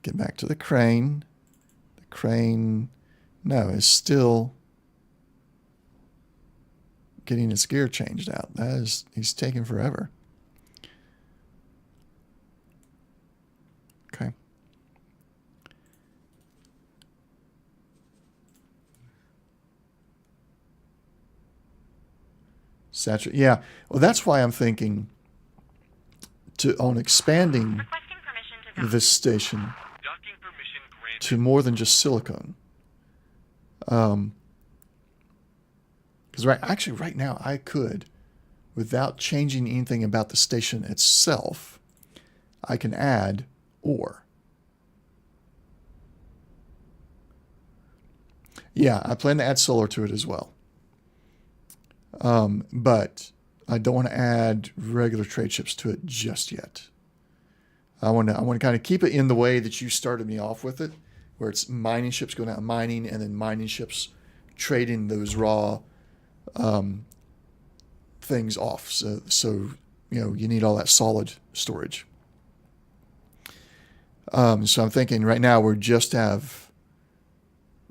get back to the crane. The crane, no, is still getting its gear changed out. He's taking forever. Okay. Saturate. Yeah. Well, that's why I'm thinking on expanding this station Docking permission granted. to more than just silicone. Because right now I could, without changing anything about the station itself, I can add ore. Yeah, I plan to add solar to it as well. But I don't want to add regular trade ships to it just yet. I want to kind of keep it in the way that you started me off with it, where it's mining ships going out mining, and then mining ships trading those raw things off. So you need all that solid storage. So I'm thinking right now we just have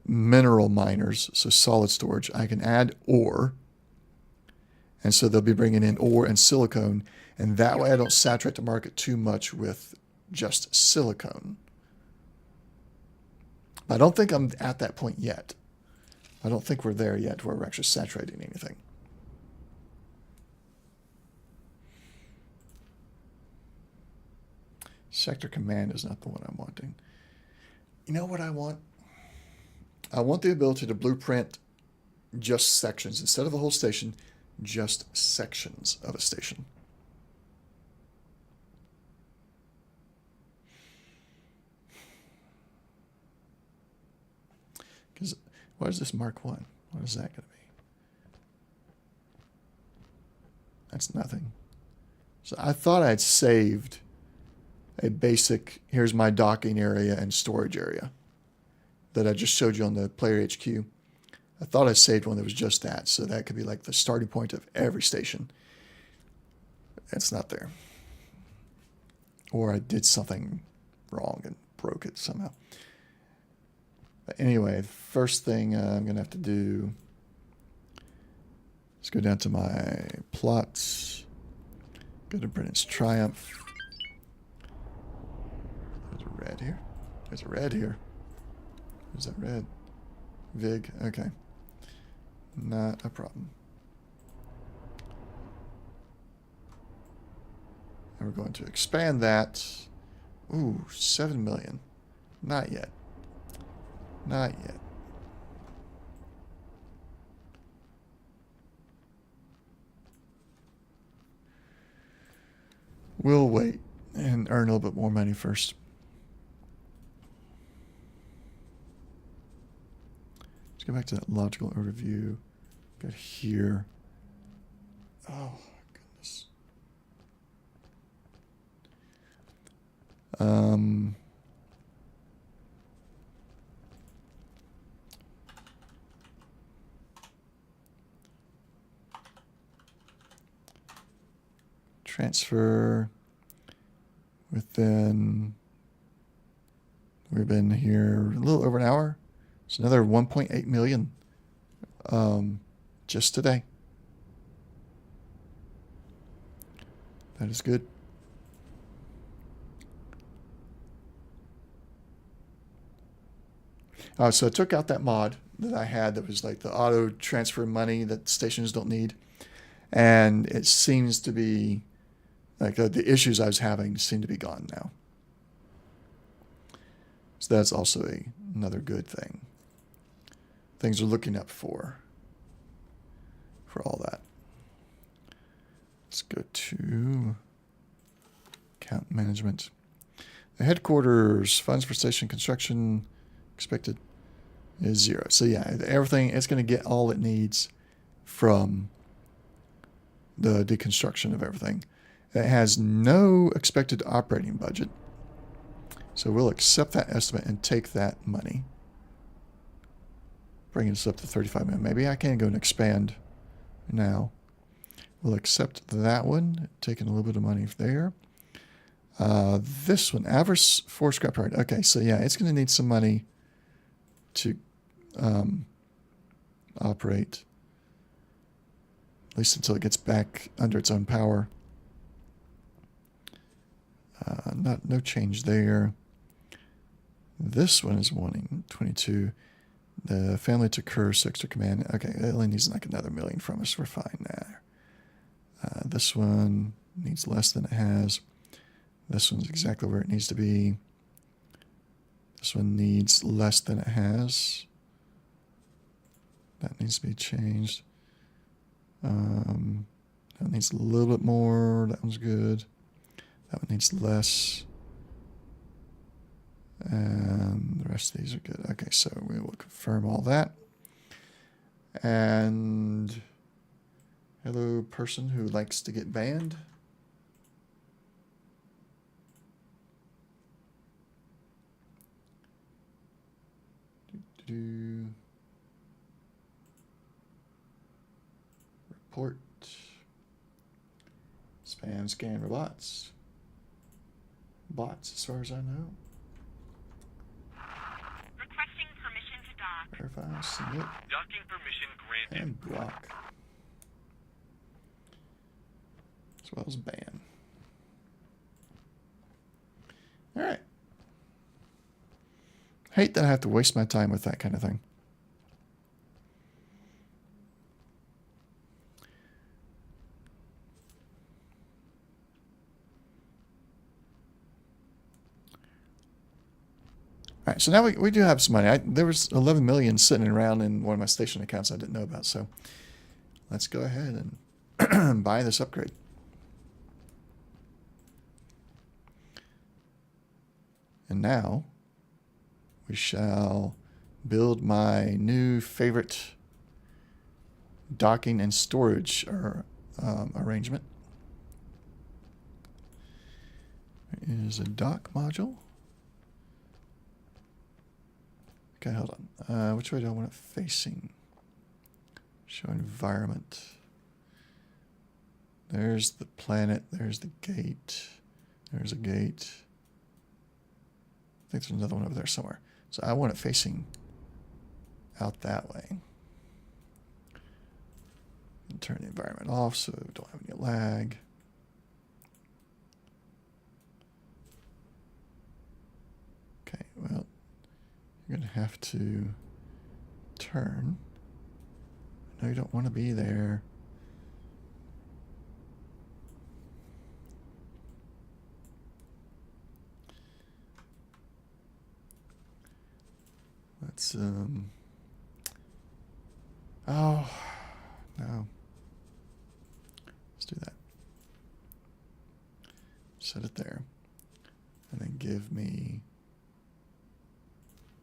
mineral miners, so solid storage. I can add ore. And so they'll be bringing in ore and silicone, and that way I don't saturate the market too much with just silicone. I don't think I'm at that point yet. I don't think we're there yet where we're actually saturating anything. Sector command is not the one I'm wanting. You know what I want? I want the ability to blueprint just sections instead of the whole station. Just sections of a station. Because what is this Mark 1? What is that going to be? That's nothing. So I thought I'd saved a basic, here's my docking area and storage area that I just showed you on the player HQ. I thought I saved one that was just that, so that could be like the starting point of every station. It's not there. Or I did something wrong and broke it somehow. But anyway, the first thing I'm going to have to do is go down to my plots, go to Brennan's Triumph. There's a red here. There's a red here. Where's that red? Vig, okay. Not a problem. And we're going to expand that. Ooh, 7 million. Not yet. Not yet. We'll wait and earn a little bit more money first. Let's go back to that logical overview. Got here. Oh, goodness. Transfer within. We've been here a little over an hour. It's another 1.8 million just today. That is good. So I took out that mod that I had that was like the auto transfer money that stations don't need. And it seems to be like the issues I was having seem to be gone now. So that's also another good thing. Things are looking up for all that. Let's go to account management. The headquarters, funds for station construction, expected. is 0. So yeah, everything, it's going to get all it needs from the deconstruction of everything. It has no expected operating budget. So we'll accept that estimate and take that money. Bringing us up to 35 million. Maybe I can go and expand now. We'll accept that one. Taking a little bit of money there. This one, average for scrap yard. Okay, so yeah, it's going to need some money to operate, at least until it gets back under its own power. No change there. This one is wanting 22. The family to curse extra command. Okay, it only needs like another million from us. We're fine there. This one needs less than it has. This one's exactly where it needs to be. This one needs less than it has. That needs to be changed. That needs a little bit more. That one's good. That one needs less. And the rest of these are good. Okay, so we will confirm all that. And hello, person who likes to get banned. Report. Spam scan robots. Bots, as far as I know. Requesting permission to dock. Verify, submit, Docking permission granted. and block. As well as ban. Alright. Hate that I have to waste my time with that kind of thing. All right, so now we do have some money. There was 11 million sitting around in one of my station accounts I didn't know about, so let's go ahead and buy this upgrade. And now we shall build my new favorite docking and storage arrangement. There is a dock module. Okay, hold on. Which way do I want it facing? Show environment. There's the planet. There's the gate. There's a gate. I think there's another one over there somewhere. So I want it facing out that way. And turn the environment off so we don't have any lag. Okay, well, you're going to have to turn. No, you don't want to be there. Let's, oh, no. Let's do that. Set it there. And then give me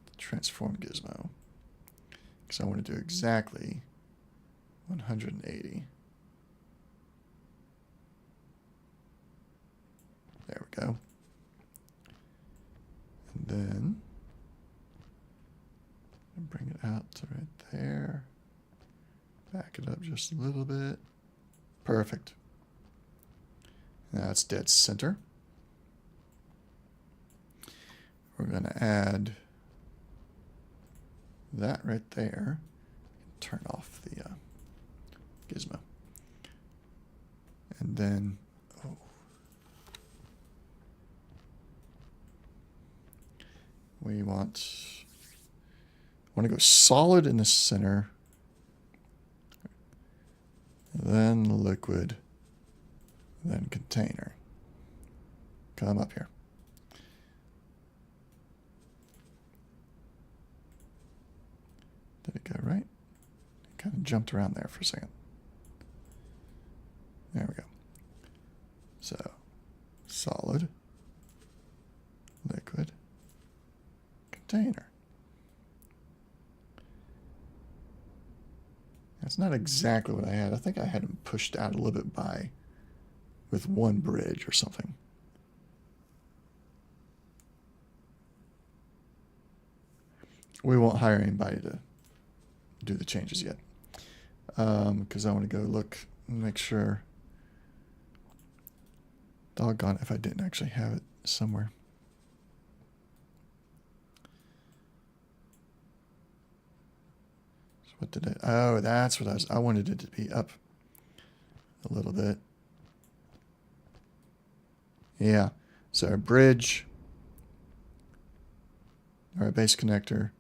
the transform gizmo. Because I want to do exactly 180. There we go. And then bring it out to right there. Back it up just a little bit. Perfect. Now it's dead center. We're going to add that right there. Turn off the gizmo. And then, oh. We want to go solid in the center. Then liquid. Then container. Come up here. Did it go right? It kind of jumped around there for a second. There we go. So, solid, liquid, container. That's not exactly what I had. I think I had him pushed out a little bit by with one bridge or something. We won't hire anybody to do the changes yet. Because I want to go look and make sure. Doggone if I didn't actually have it somewhere. So what did oh, that's what I wanted it to be up a little bit. Yeah. So our bridge, our base connector,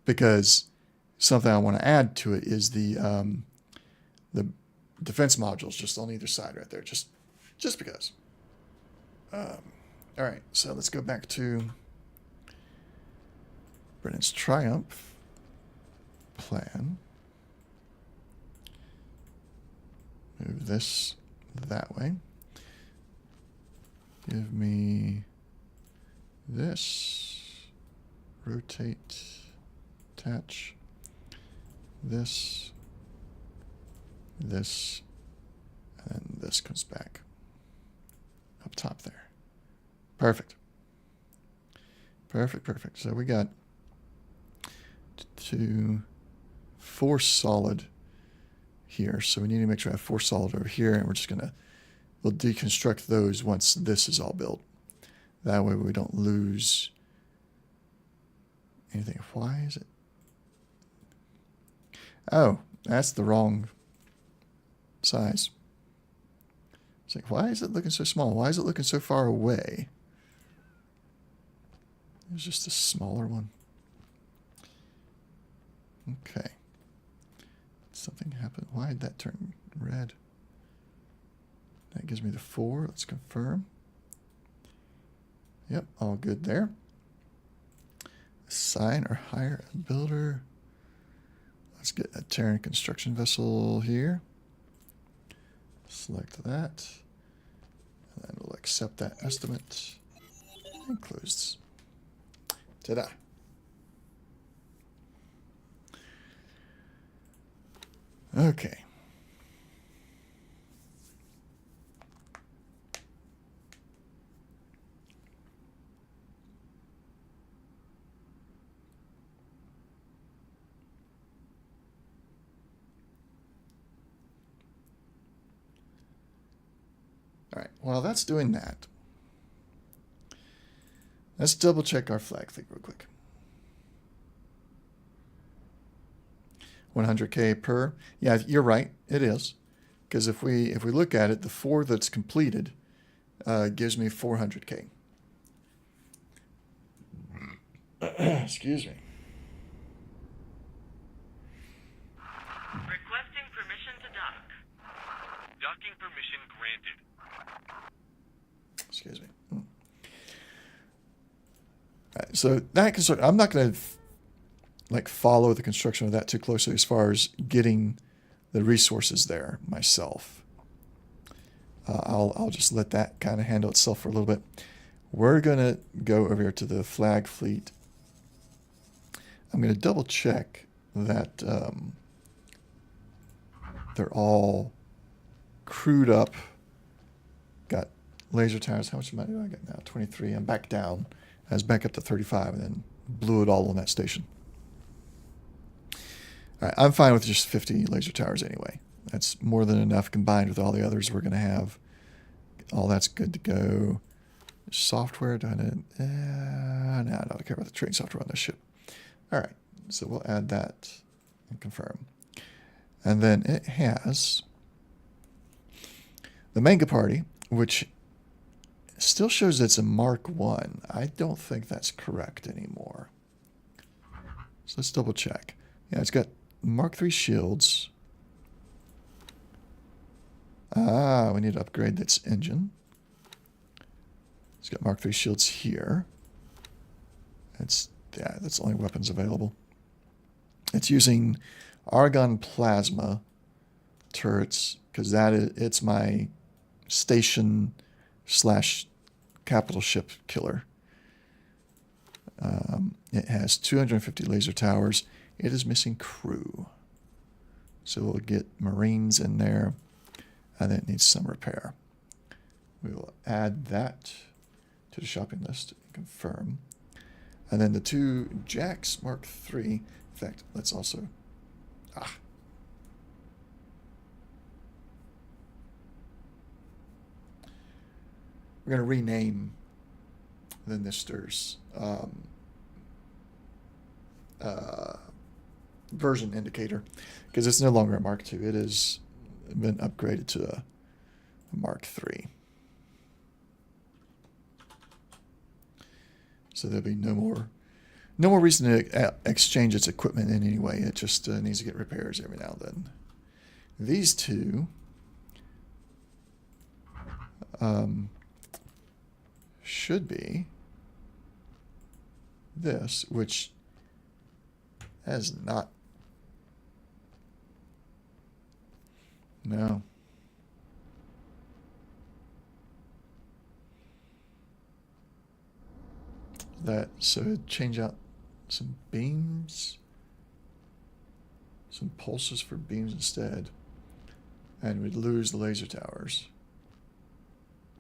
because something I want to add to it is the defense modules just on either side right there, just because. All right, so let's go back to Brennan's Triumph plan. Move this that way. Give me this. Rotate. Attach. This. This. And this comes back up top there. Perfect. Perfect. So we got 4 solid here. So we need to make sure I have 4 solid over here, and we're just we'll deconstruct those once this is all built. That way we don't lose anything. Why is it? Oh, that's the wrong size. It's like, why is it looking so small? Why is it looking so far away? There's just a smaller one. Okay. Something happened. Why did that turn red? That gives me the 4. Let's confirm. Yep, all good there. Assign or hire a builder. Let's get a Terran construction vessel here. Select that. And then we'll accept that estimate. And close. Ta-da. Okay. All right, while that's doing that, let's double check our flag fleet real quick. 100K per. Yeah, you're right. It is. Because if we look at it, the 4 that's completed gives me 400K. Excuse me. Requesting permission to dock. Docking permission granted. Excuse me. All right, so that construction, I'm not going to follow the construction of that too closely as far as getting the resources there myself. I'll just let that kind of handle itself for a little bit. We're going to go over here to the flag fleet. I'm going to double check that they're all crewed up. Got laser towers. How much money do I get now? 23. I'm back down. I was back up to 35 and then blew it all on that station. All right, I'm fine with just 50 laser towers anyway. That's more than enough combined with all the others we're going to have. All that's good to go. Software done it. No, I don't care about the trading software on this ship. All right, so we'll add that and confirm. And then it has the manga party, which still shows it's a Mark 1. I don't think that's correct anymore. So let's double check. Yeah, it's got Mark 3 shields. We need to upgrade its engine. It's got Mark 3 shields here. That's the only weapons available. It's using argon plasma turrets because it's my station / capital ship killer. It has 250 laser towers. It is missing crew. So we'll get Marines in there, and then it needs some repair. We will add that to the shopping list, confirm. And then the 2 Jacks Mark III. In fact, let's also... We're going to rename the Nisters version indicator, because it's no longer a Mark II. It has been upgraded to a Mark III. So there'll be no more reason to exchange its equipment in any way. It just needs to get repairs every now and then. These 2 should be this, which has not. No. That, so change out some beams, some pulses for beams instead, and we'd lose the laser towers.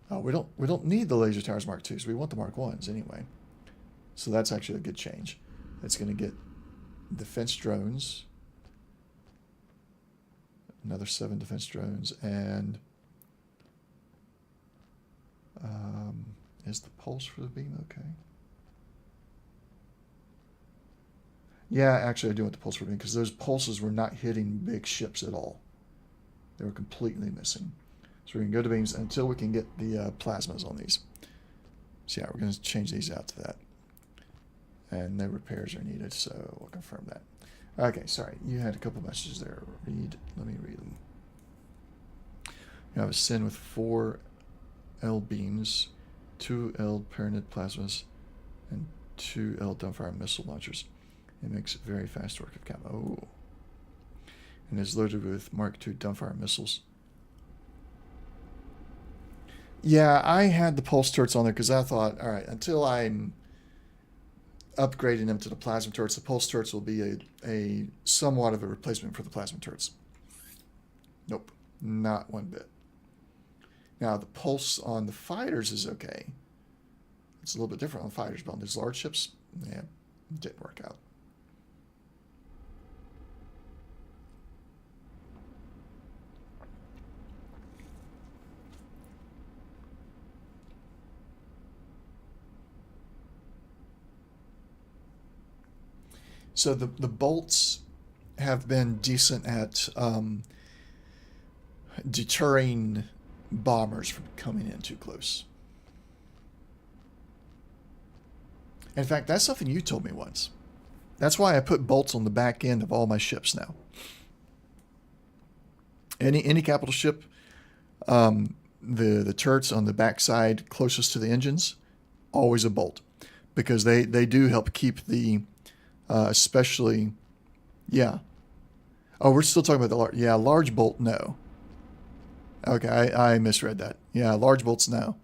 Oh, we don't need the laser towers Mark IIs. We want the Mark Is anyway. So that's actually a good change. It's going to get defense drones, another 7 defense drones, and is the pulse for the beam okay? Yeah, actually I do want the pulse for the beam, because those pulses were not hitting big ships at all. They were completely missing. So we can go to beams until we can get the plasmas on these. So yeah, we're going to change these out to that. And no repairs are needed, so we'll confirm that. Okay, sorry, you had a couple messages there. Let me read them. You have a Sin with 4 L beams, 2 L Paranid plasmas, and 2 L dumbfire missile launchers. It makes very fast work of camo. Oh. And is loaded with Mark II dumbfire missiles. Yeah, I had the pulse turrets on there because I thought, all right, until I'm upgrading them to the plasma turrets, the pulse turrets will be a somewhat of a replacement for the plasma turrets. Nope, not one bit. Now, the pulse on the fighters is okay. It's a little bit different on fighters, but on these large ships, yeah, it didn't work out. So the bolts have been decent at deterring bombers from coming in too close. In fact, that's something you told me once. That's why I put bolts on the back end of all my ships now. Any capital ship, the turrets on the back side closest to the engines, always a bolt, because they do help keep the especially, yeah. Oh, we're still talking about the large. Yeah, large bolt, no. Okay, I misread that. Yeah, large bolts, no.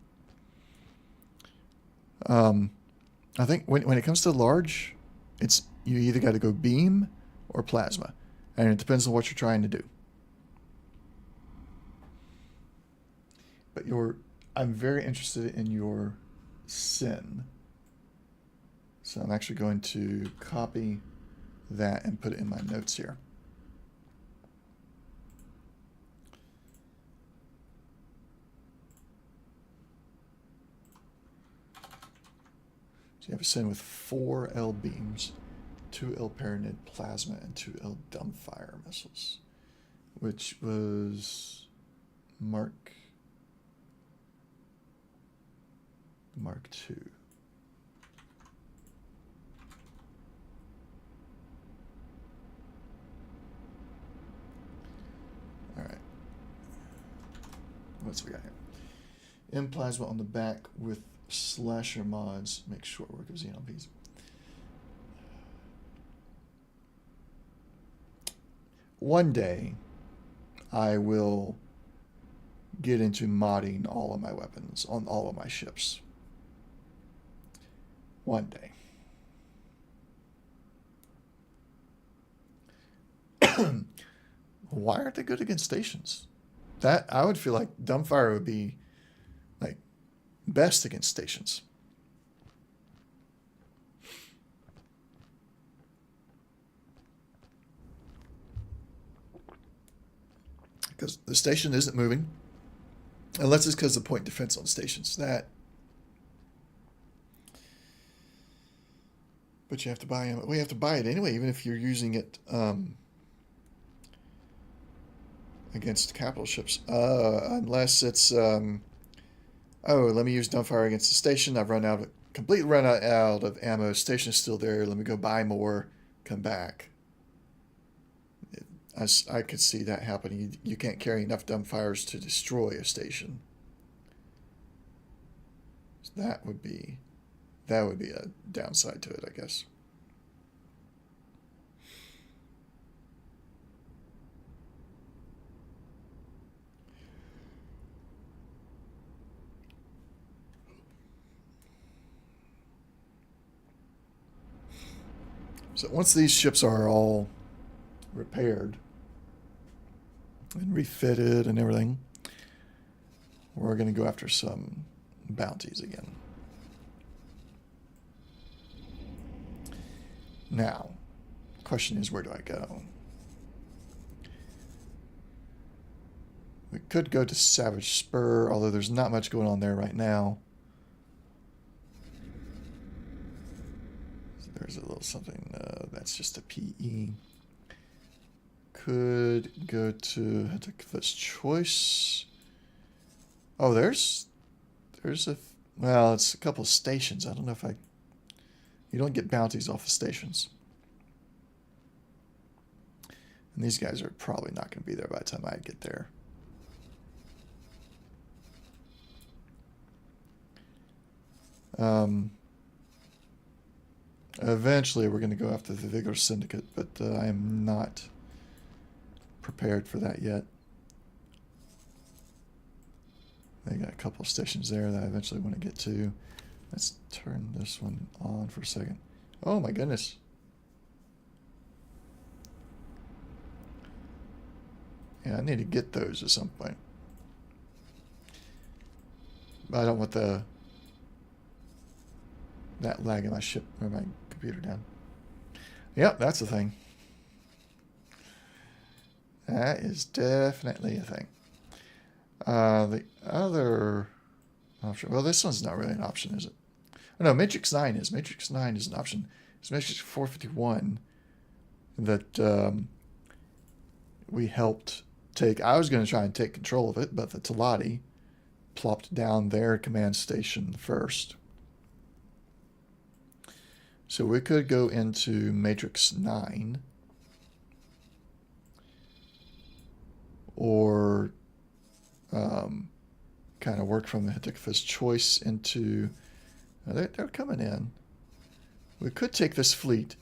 I think when it comes to large, it's you either got to go beam or plasma, and it depends on what you're trying to do. But I'm very interested in your sin. So I'm actually going to copy that and put it in my notes here. So you have a Sin with 4 L beams, 2 L Paranid plasma, and 2 L dumbfire missiles, which was Mark II. All right. What's we got here? M plasma on the back with slasher mods. Make short work of Xenon Bees. One day, I will get into modding all of my weapons on all of my ships. One day. Why aren't they good against stations? That I would feel like dumbfire would be like best against stations. Because the station isn't moving. Unless it's because of point defense on stations. That. But you have to buy it. Well, you have to buy it anyway, even if you're using it against capital ships. Unless it's oh, let me use dumbfire against the station. I've completely run out of ammo. Station is still there. Let me go buy more. Come back. I could see that happening. You can't carry enough dumbfires to destroy a station. So that would be a downside to it, I guess. So once these ships are all repaired and refitted and everything, we're going to go after some bounties again. Now, the question is, where do I go? We could go to Savage Spur, although there's not much going on there right now. So there's a little something, that's just a PE. Could go to Heta's Choice. Oh, there's well, it's a couple of stations. I don't know if you don't get bounties off of stations. And these guys are probably not going to be there by the time I get there. Eventually we're going to go after the Vigor Syndicate, but I am not prepared for that yet. They got a couple of stations there that I eventually want to get to. Let's turn this one on for a second. Oh my goodness. Yeah, I need to get those at some point. But I don't want that lag in my ship or my computer down. Yep, that's the thing. That is definitely a thing. The other option, well, this one's not really an option, is it? Oh, no, Matrix 9 is. Matrix 9 is an option. It's Matrix 451 that we helped take. I was going to try and take control of it, but the Teladi plopped down their command station first. So we could go into Matrix 9 or kind of work from the Heta's Choice into... they're coming in. We could take this fleet,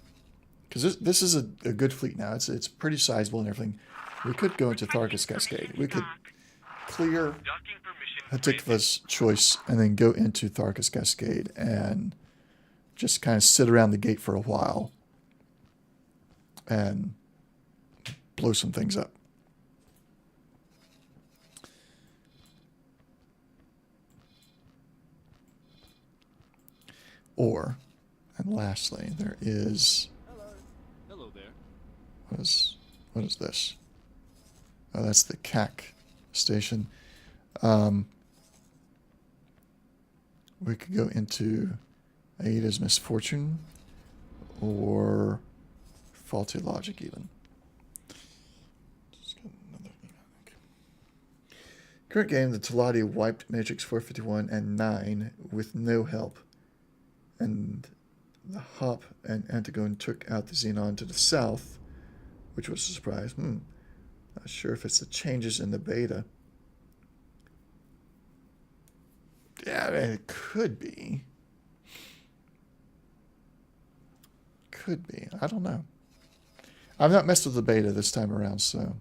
because this is a good fleet now. It's pretty sizable and everything. We could go into Tharkas Cascade. We could clear Heta's Choice and then go into Tharkas Cascade and just kind of sit around the gate for a while and blow some things up. Or, and lastly, there is... Hello there. What is this? Oh, that's the CAC station. We could go into Aida's Misfortune or Faulty Logic even. Just got another thing, I think. Current game, the Teladi wiped Matrix 451 and 9 with no help. And the Hop and Antigone took out the Xenon to the south, which was a surprise. Not sure if it's the changes in the beta. Yeah, I mean, it could be. Could be. I don't know. I've not messed with the beta this time around, so...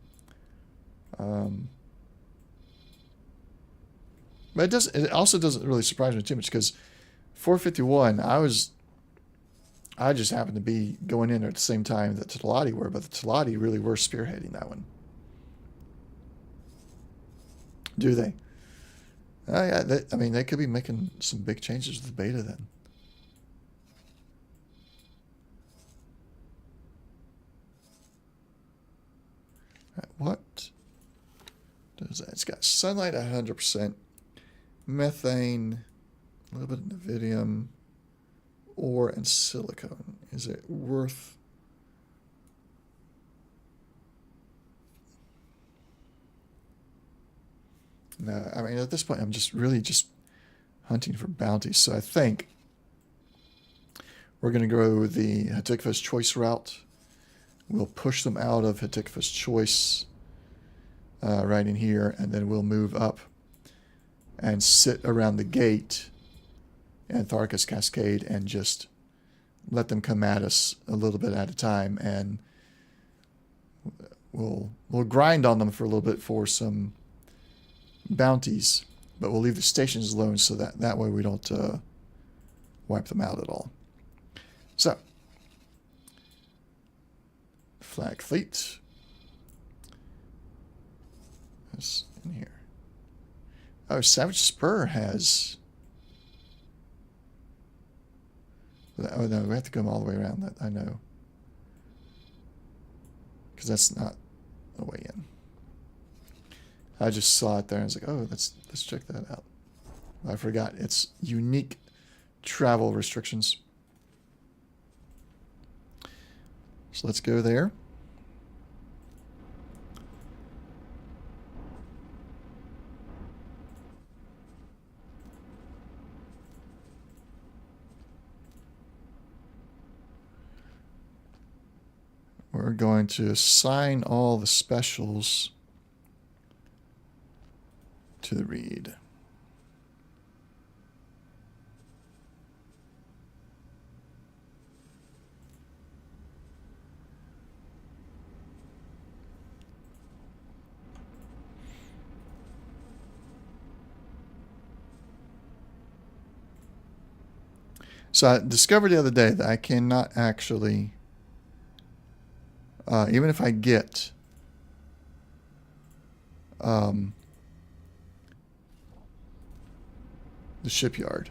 but it also doesn't really surprise me too much, because 451, I just happened to be going in at the same time that Teladi were, but the Teladi really were spearheading that one. Do they? Yeah, I mean, they could be making some big changes to the beta then. What does that? It's got sunlight at 100%, methane, a little bit of nevidium, ore, and silicone. Is it worth? No, I mean, at this point, I'm just really just hunting for bounties. So I think we're going to go the Hatikva's Choice route. We'll push them out of Hatikva's Choice right in here, and then we'll move up and sit around the gate and Tharkas Cascade and just let them come at us a little bit at a time, and we'll grind on them for a little bit for some bounties, but we'll leave the stations alone so that way we don't wipe them out at all. So, Flag Fleet. That's in here. Oh, Savage Spur has... Oh no, we have to come all the way around that, I know. Because that's not a way in. I just saw it there and I was like, oh, let's check that out. I forgot. It's unique travel restrictions. So let's go there. We're going to assign all the specials to the read. So I discovered the other day that I cannot actually, even if I get the shipyard,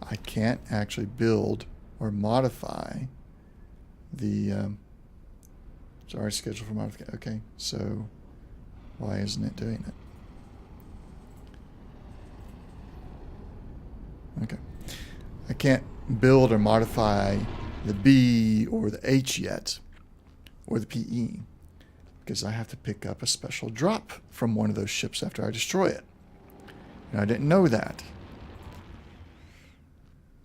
I can't actually build or modify the it's already scheduled for modification. Okay, so why isn't it doing it? Okay, I can't build or modify the B or the H yet, or the PE, because I have to pick up a special drop from one of those ships after I destroy it. And I didn't know that.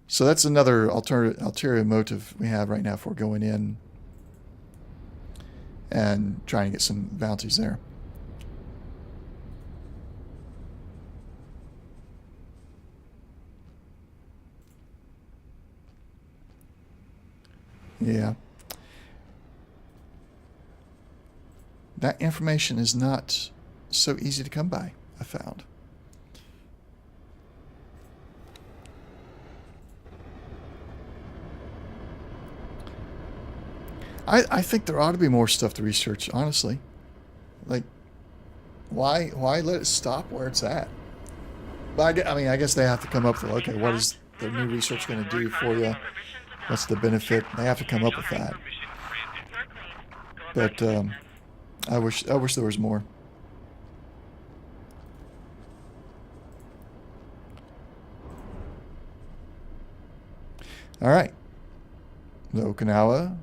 So that's another ulterior motive we have right now for going in and trying to get some bounties there. Yeah. That information is not so easy to come by, I found. I think there ought to be more stuff to research, honestly. Like, why let it stop where it's at? But I mean, I guess they have to come up with, okay, what is the new research going to do for you? What's the benefit? They have to come up with that. But I wish there was more. All right, the Okinawa.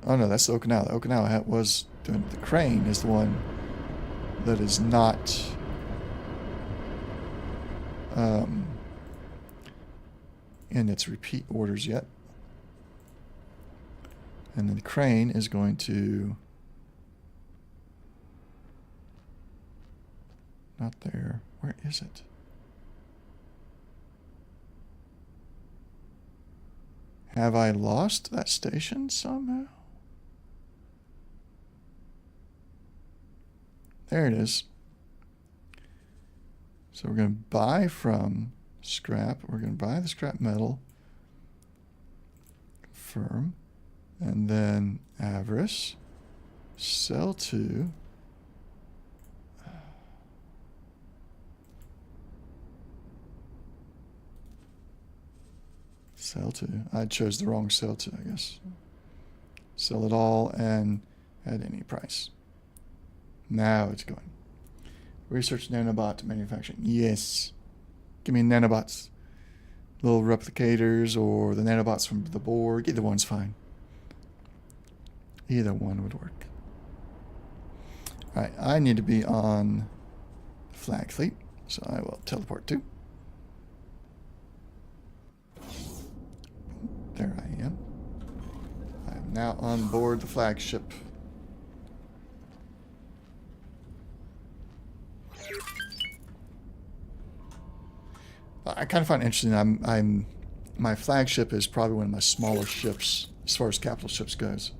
Oh no, that's the Okinawa. The Okinawa was doing the Crane is the one that is not in its repeat orders yet. And then the Crane is going to not there. Where is it? Have I lost that station somehow? There it is. So we're going to buy from scrap. We're going to buy the scrap metal. Firm. And then avarice. Sell to. Sell to. I chose the wrong sell to, I guess. Sell it all and at any price. Now it's going. Research nanobot manufacturing. Yes. Give me nanobots. Little replicators or the nanobots from the Borg. Either one's fine. Either one would work. Alright, I need to be on Flag Fleet, so I will teleport to. There I am. I am now on board the flagship. I kind of find it interesting. My flagship is probably one of my smaller ships as far as capital ships goes.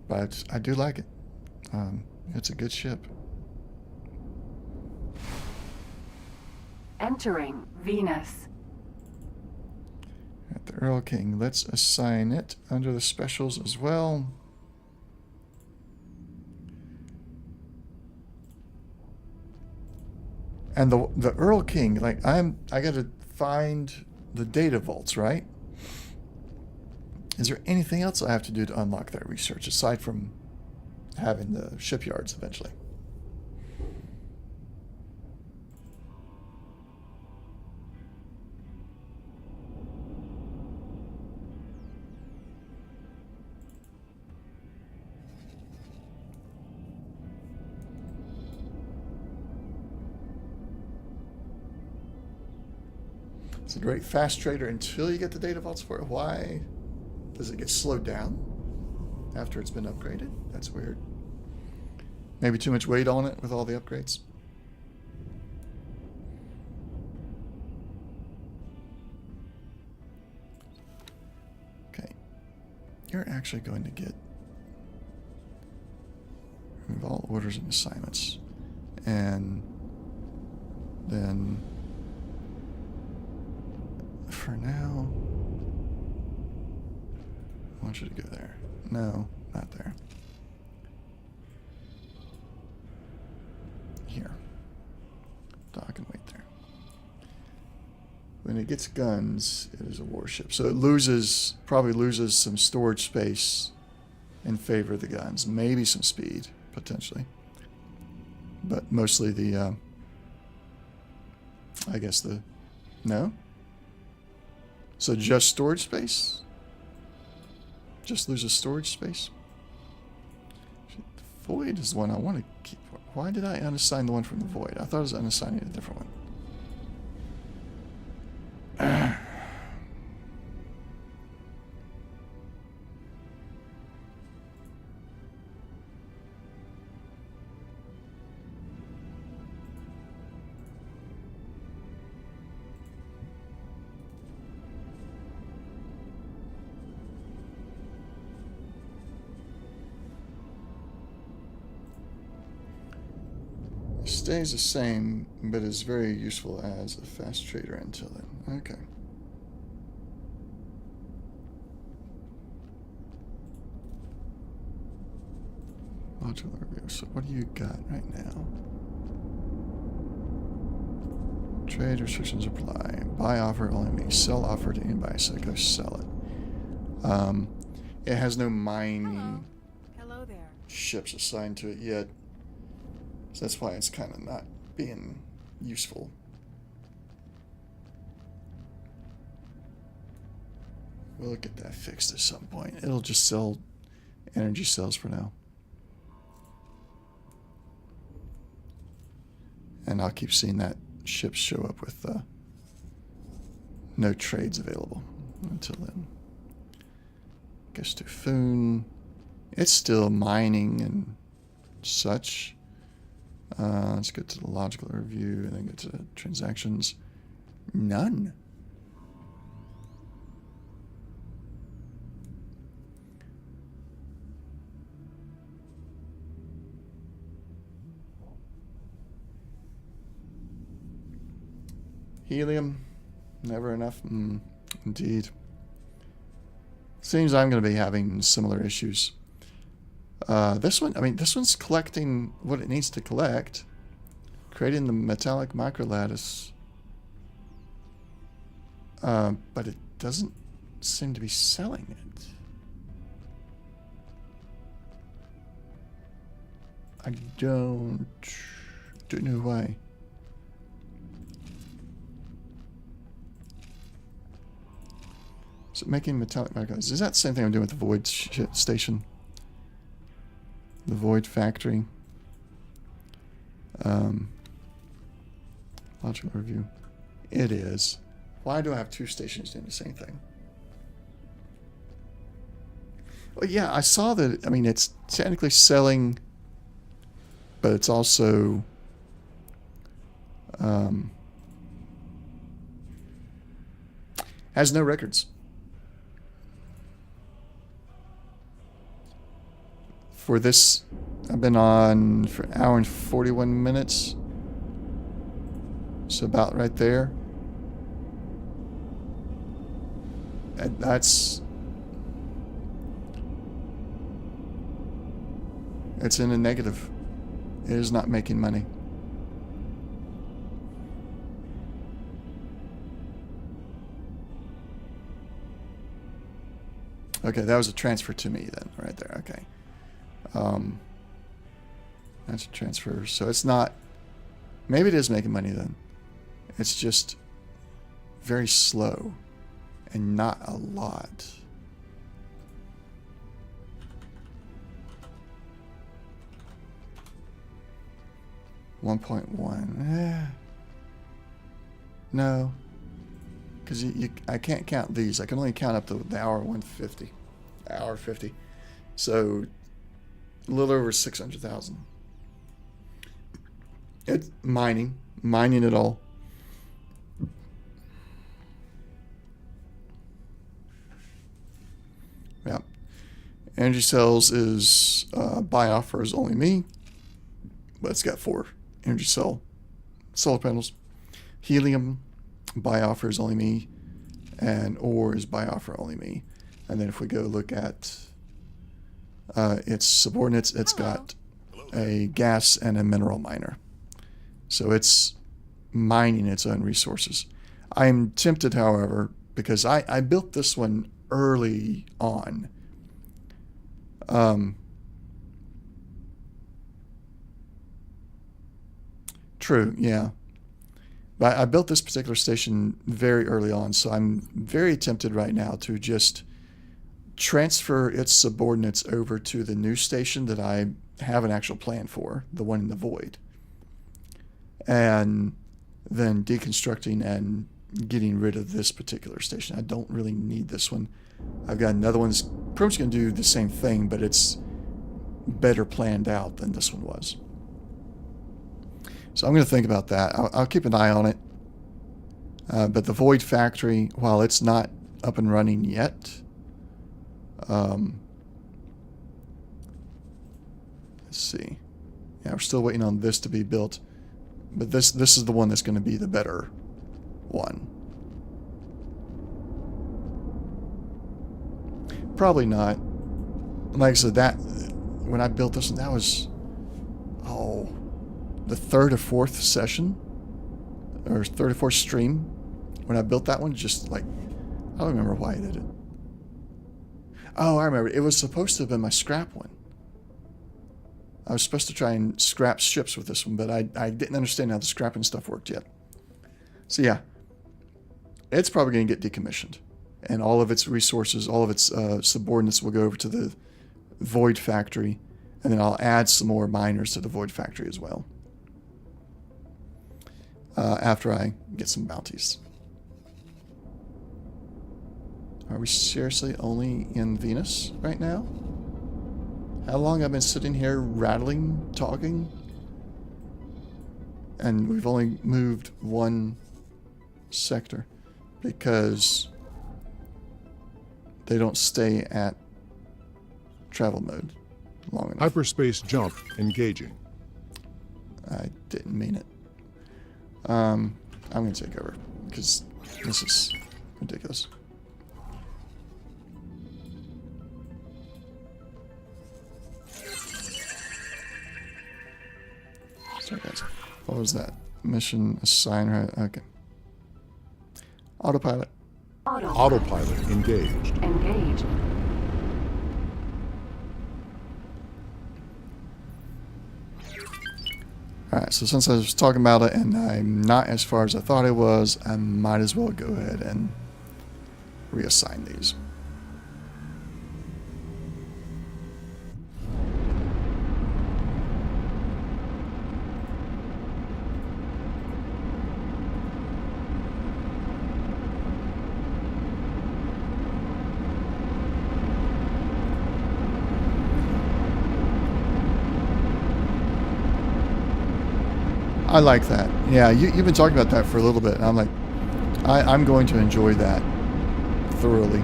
But I do like it. It's a good ship. Entering Venus. At the Earl King. Let's assign it under the specials as well. And the Earl King, like I gotta find the data vaults, right? Is there anything else I have to do to unlock that research aside from having the shipyards eventually? It's a great fast trader until you get the data vaults for it. Why does it get slowed down after it's been upgraded? That's weird. Maybe too much weight on it with all the upgrades. Okay. You're actually going to get remove all orders and assignments. And then for now, I want you to go there. No, not there. Here. Dock and wait there. When it gets guns, it is a warship. So it probably loses some storage space in favor of the guns. Maybe some speed, potentially. But mostly the, I guess no? So just storage space? Just loses storage space? The Void is the one I want to keep. Why did I unassign the one from the Void? I thought I was unassigning a different one. Stays the same, but is very useful as a fast trader until then. Okay. Modular review. So what do you got right now? Trade restrictions apply. Buy offer only means sell offer to anybody, so go sell it. It has no mining Hello there. ships assigned to it yet. So that's why it's kind of not being useful. We'll get that fixed at some point. It'll just sell energy cells for now. And I'll keep seeing that ships show up with no trades available until then. Guess to Foon. It's still mining and such. Let's go to the logical review and then go to transactions. None. Helium, never enough. Indeed. Seems I'm going to be having similar issues. This one's collecting what it needs to collect. Creating the metallic microlattice. But it doesn't seem to be selling it. I don't know why. Is it making metallic magnets? Is that the same thing I'm doing with the Void station? The Void factory. Logical review. It is. Why do I have two stations doing the same thing? Well, yeah, I saw that. I mean, it's technically selling, but it's also has no records. For this, I've been on for an hour and 41 minutes. So about right there. And that's... It's in a negative. It is not making money. Okay, that was a transfer to me then, right there. Okay. That's a transfer. So it's not... Maybe it is making money then. It's just very slow and not a lot. $1.1. No. Because I can't count these. I can only count up to the hour 150. Hour 50. So a little over 600,000. It's mining it all. Yeah. Energy cells is buy offer is only me, but it's got 4 energy cell solar panels. Helium buy offer is only me, and ore is buy offer only me. And then if we go look at its subordinates, it's got a gas and a mineral miner. So it's mining its own resources. I'm tempted, however, because I built this one early on. True, yeah. But I built this particular station very early on, so I'm very tempted right now to just transfer its subordinates over to the new station that I have an actual plan for, the one in the void. And then deconstructing and getting rid of this particular station. I don't really need this one. I've got another one that's pretty much going to do the same thing, but it's better planned out than this one was. So I'm going to think about that. I'll keep an eye on it. But the Void Factory, while it's not up and running yet, let's see. Yeah, we're still waiting on this to be built. But this is the one that's going to be the better one. Probably not. Like I said, that when I built this one, that was the 3rd or 4th session, or 3rd or 4th stream when I built that one. Just like, I don't remember why I did it. Oh, I remember. It was supposed to have been my scrap one. I was supposed to try and scrap ships with this one, but I didn't understand how the scrapping stuff worked yet. So yeah, it's probably going to get decommissioned. And all of its resources, all of its subordinates will go over to the Void Factory. And then I'll add some more miners to the Void Factory as well. After I get some bounties. Are we seriously only in Venus right now? How long I've been sitting here rattling, talking? And we've only moved one sector because they don't stay at travel mode long enough. Hyperspace jump engaging. I didn't mean it. I'm going to take over because this is ridiculous. Sorry guys. What was that? Mission assign, right? Okay. Autopilot. Autopilot engaged. Engaged. Alright, so since I was talking about it and I'm not as far as I thought I was, I might as well go ahead and reassign these. I like that. Yeah, you've been talking about that for a little bit, and I'm like, I'm going to enjoy that thoroughly.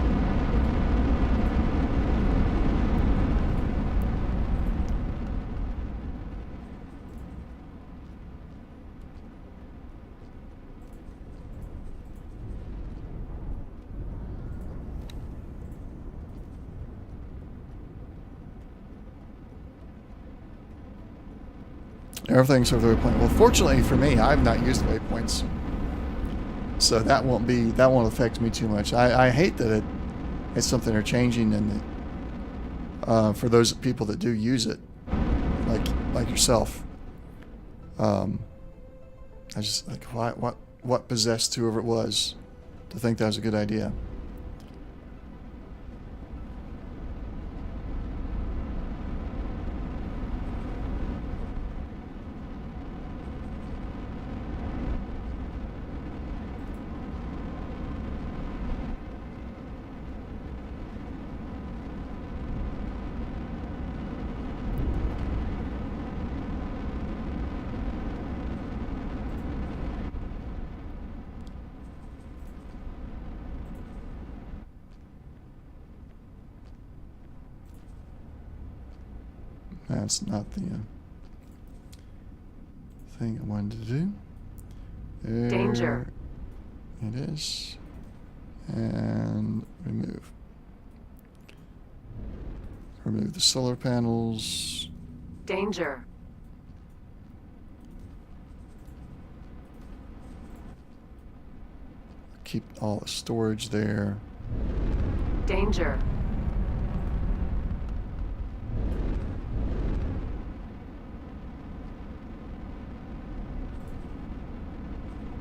Everything's over the waypoint. Well, fortunately for me, I've not used the waypoints, so that won't affect me too much. I hate that it's something they're changing, and for those people that do use it, like yourself, I just like what possessed whoever it was to think that was a good idea. That's not the thing I wanted to do. There Danger. It is. And remove. Remove the solar panels. Danger. Keep all the storage there. Danger.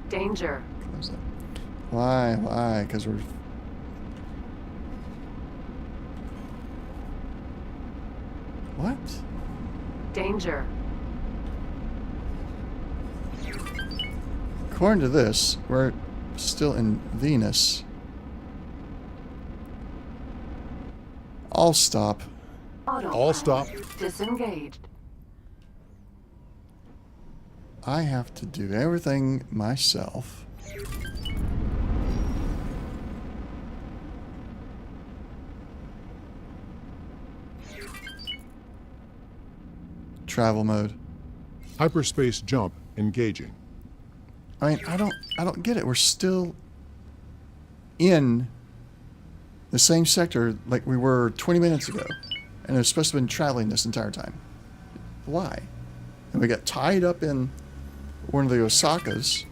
Danger. Close that. Why? Why? Because we're... What? Danger. According to this, we're still in Venus. All stop. All stop. Disengaged. I have to do everything myself. Travel mode. Hyperspace jump engaging. I mean, I don't get it. We're still in the same sector like we were 20 minutes ago. And it was supposed to have been traveling this entire time. Why? And we got tied up in one of the Osakas.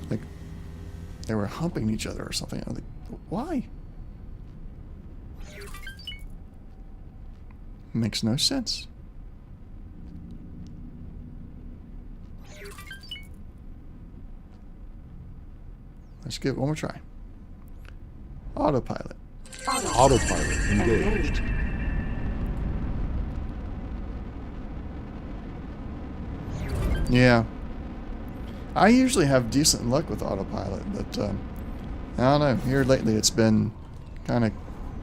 Like, they were humping each other or something. I'm like, why? Makes no sense. Let's give it one more try. Autopilot. Autopilot engaged. Yeah. I usually have decent luck with autopilot, but I don't know. Here lately it's been kind of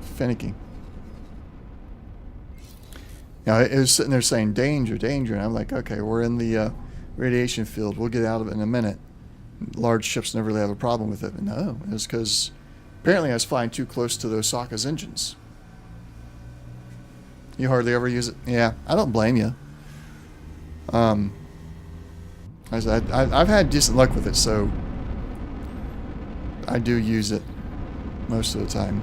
finicky. You know, it was sitting there saying danger, danger, and I'm like, okay, we're in the radiation field. We'll get out of it in a minute. Large ships never really have a problem with it. But no, it's because apparently I was flying too close to the Osaka's engines. You hardly ever use it? Yeah, I don't blame you. I've had decent luck with it, so I do use it most of the time.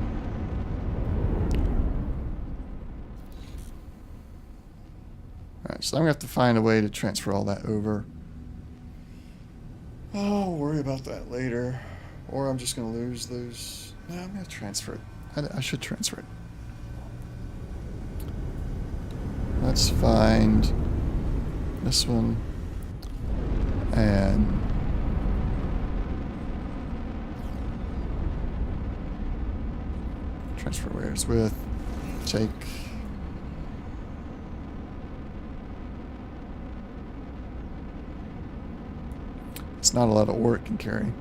Alright, so I'm going to have to find a way to transfer all that over. I'll worry about that later. Or I'm just going to lose those. No, I'm going to transfer it. I should transfer it. Let's find this one. And transfer wares with. Take. It's not a lot of ore it can carry.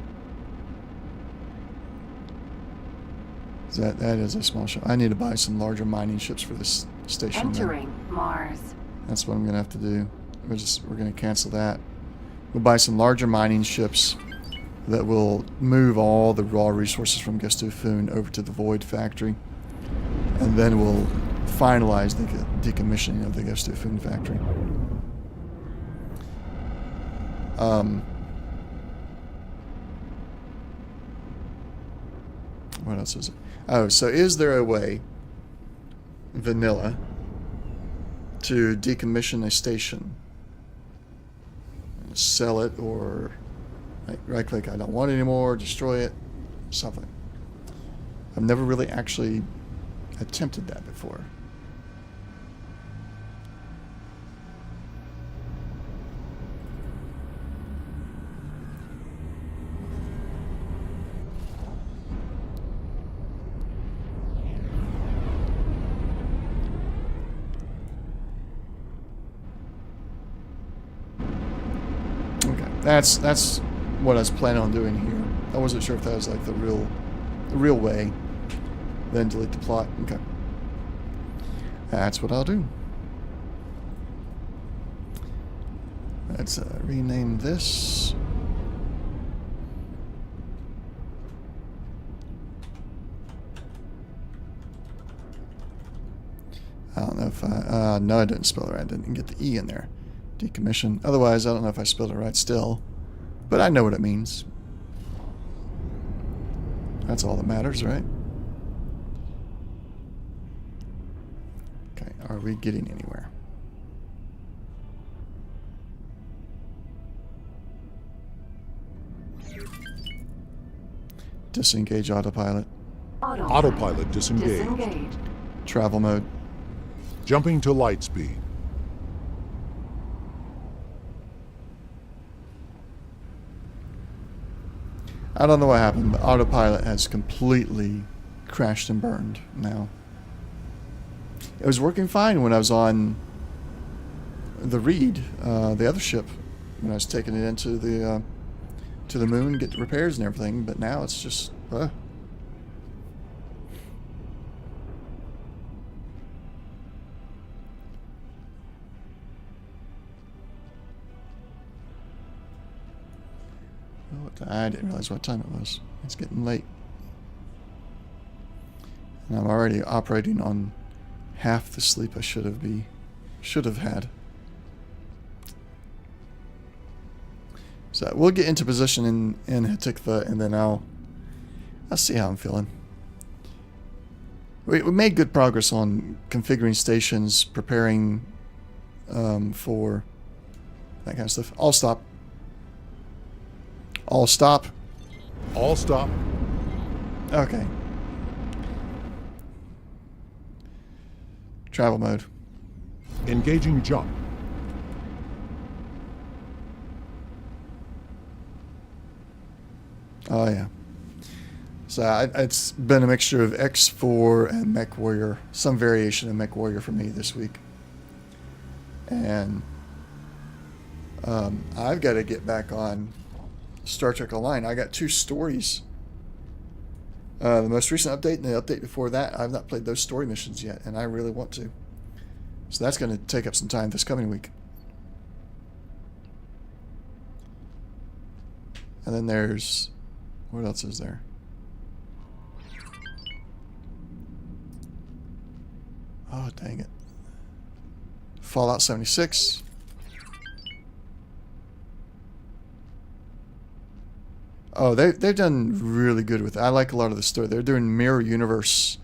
That is a small ship. I need to buy some larger mining ships for this station. Entering Mars. That's what I'm gonna have to do. We're gonna cancel that. We'll buy some larger mining ships that will move all the raw resources from Gestufun over to the Void factory, and then we'll finalize the decommissioning of the Gestufun factory. What else is it? Oh, so is there a way, vanilla, to decommission a station? Sell it, or right click, I don't want it anymore, destroy it, something. I've never really actually attempted that before. That's what I was planning on doing here. I wasn't sure if that was like the real way. Then delete the plot. Okay. That's what I'll do. Let's rename this. I don't know if no, I didn't spell it right. I didn't get the E in there. Decommission. Otherwise, I don't know if I spelled it right still. But I know what it means. That's all that matters, right? Okay, are we getting anywhere? Disengage autopilot. Autopilot disengaged. Disengaged. Travel mode. Jumping to light speed. I don't know what happened, but autopilot has completely crashed and burned now. It was working fine when I was on the Reed, the other ship, when I was taking it into the to the moon, get the repairs and everything, but now it's just I didn't realize what time it was. It's getting late. And I'm already operating on half the sleep I should have had. So we'll get into position in Hatikva, and then I'll see how I'm feeling. We made good progress on configuring stations, preparing for that kind of stuff. All stop. All stop. All stop. Okay. Travel mode. Engaging jump. Oh yeah. So it's been a mixture of X4 and Mech Warrior, some variation of Mech Warrior for me this week. And I've got to get back on Star Trek Online. I got 2 stories. The most recent update and the update before that, I've not played those story missions yet, and I really want to. So that's going to take up some time this coming week. And then there's... what else is there? Oh, dang it. Fallout 76. Oh, they've done really good with it. I like a lot of the story. They're doing Mirror Universe,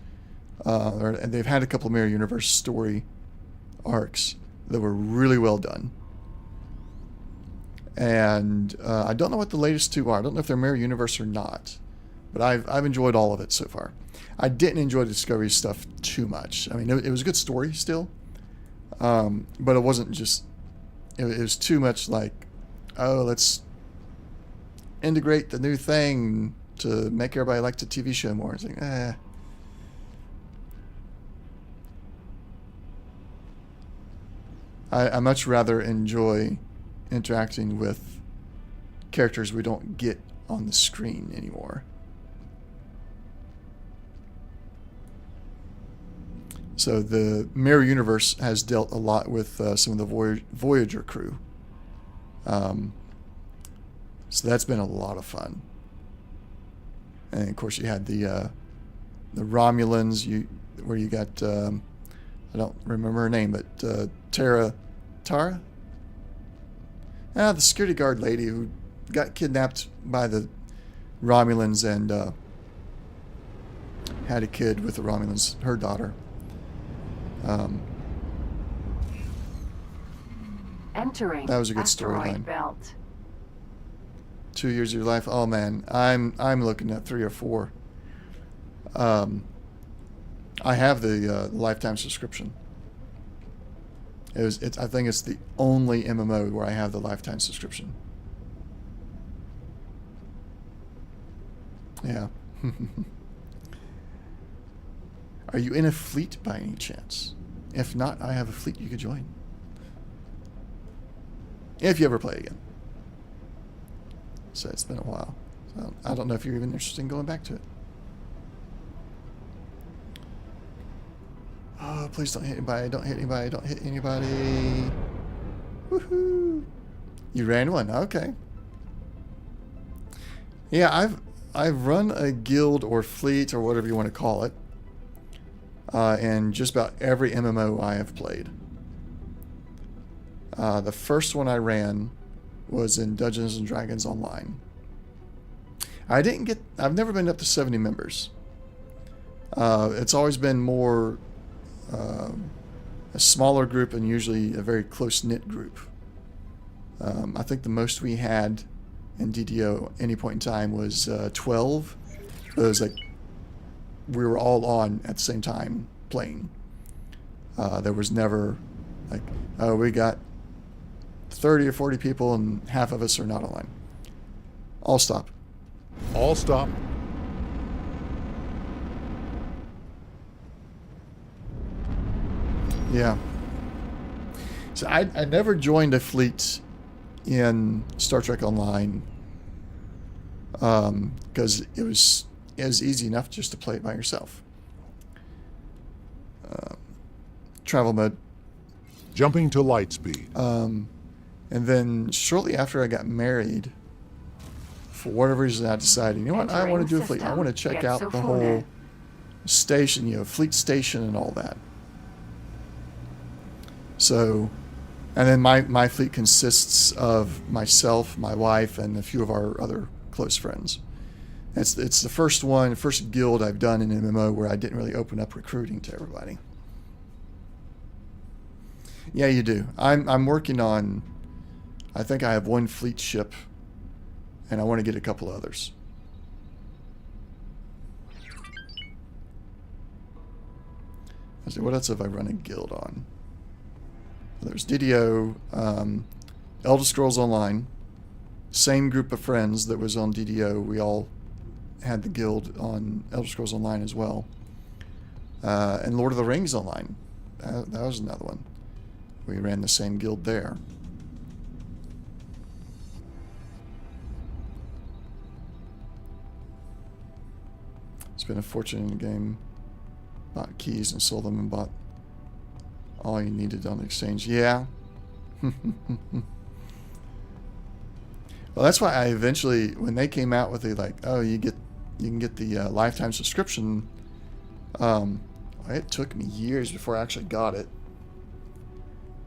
and they've had a couple of Mirror Universe story arcs that were really well done. And I don't know what the latest 2 are. I don't know if they're Mirror Universe or not. But I've enjoyed all of it so far. I didn't enjoy the Discovery stuff too much. I mean, it was a good story still, but it wasn't just. It was too much like, oh, let's integrate the new thing to make everybody like the TV show more. It's like, I much rather enjoy interacting with characters we don't get on the screen anymore. So the Mirror Universe has dealt a lot with some of the Voyager crew. So that's been a lot of fun. And of course you had the Romulans, where you got I don't remember her name, but Tara? The security guard lady who got kidnapped by the Romulans and had a kid with the Romulans, her daughter. Entering That was a good asteroid storyline. belt. 2 years of your life. Oh man, I'm looking at 3 or 4. I have the lifetime subscription. I think it's the only MMO where I have the lifetime subscription. Yeah. Are you in a fleet by any chance? If not, I have a fleet you could join. If you ever play again. So it's been a while. So I don't know if you're even interested in going back to it. Oh, please don't hit anybody, don't hit anybody, don't hit anybody. Woohoo! You ran one, okay. Yeah, I've run a guild or fleet or whatever you want to call it. In just about every MMO I have played. The first one I ran was in Dungeons and Dragons Online. I've never been up to 70 members. It's always been more a smaller group and usually a very close-knit group. I think the most we had in DDO at any point in time was 12. It was like we were all on at the same time playing. There was never like, oh, we got 30 or 40 people and half of us are not online. All stop. All stop. Yeah. So I never joined a fleet in Star Trek Online because it was easy enough just to play it by yourself. Travel mode. Jumping to light speed. And then shortly after I got married, for whatever reason, I decided, you know what, I want to do a fleet. I want to check out the whole station, fleet station and all that. So, and then my fleet consists of myself, my wife, and a few of our other close friends. It's the first guild I've done in MMO where I didn't really open up recruiting to everybody. Yeah, you do. I'm working on, I think I have one fleet ship, and I want to get a couple others. Let's see, what else have I run a guild on? There's DDO, Elder Scrolls Online, same group of friends that was on DDO. We all had the guild on Elder Scrolls Online as well. And Lord of the Rings Online. That was another one. We ran the same guild there. Spent a fortune in the game. Bought keys and sold them and bought all you needed on the exchange. Yeah. Well, that's why I eventually, when they came out with the you can get the lifetime subscription. It took me years before I actually got it.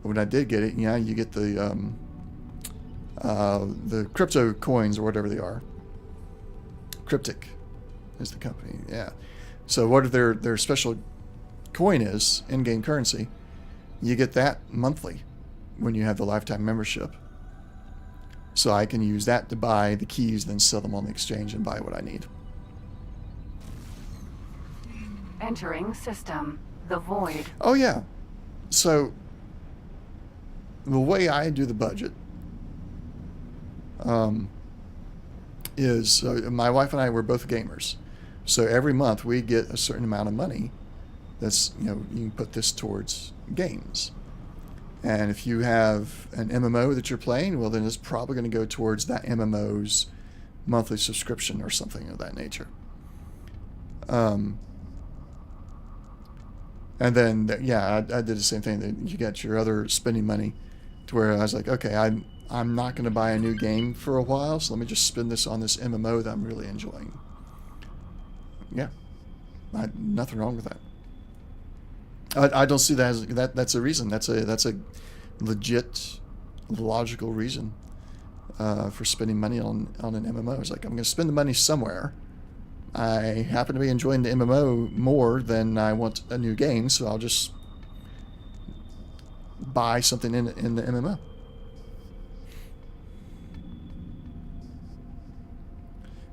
But when I did get it, you get the crypto coins or whatever they are. Cryptic is the company. Yeah. So what their special coin is, in-game currency. You get that monthly when you have the lifetime membership. So I can use that to buy the keys, then sell them on the exchange and buy what I need. Entering system. The void. Oh yeah. So the way I do the budget is my wife and I were both gamers. So every month we get a certain amount of money that's, you can put this towards games. And if you have an MMO that you're playing, well, then it's probably going to go towards that MMO's monthly subscription or something of that nature. And then, I did the same thing. That you got your other spending money to where I was like, okay, I'm not going to buy a new game for a while, so let me just spend this on this MMO that I'm really enjoying. Yeah, nothing wrong with that. I don't see that as that's a reason. That's a legit, logical reason for spending money on an MMO. It's like, I'm going to spend the money somewhere. I happen to be enjoying the MMO more than I want a new game, so I'll just buy something in the MMO.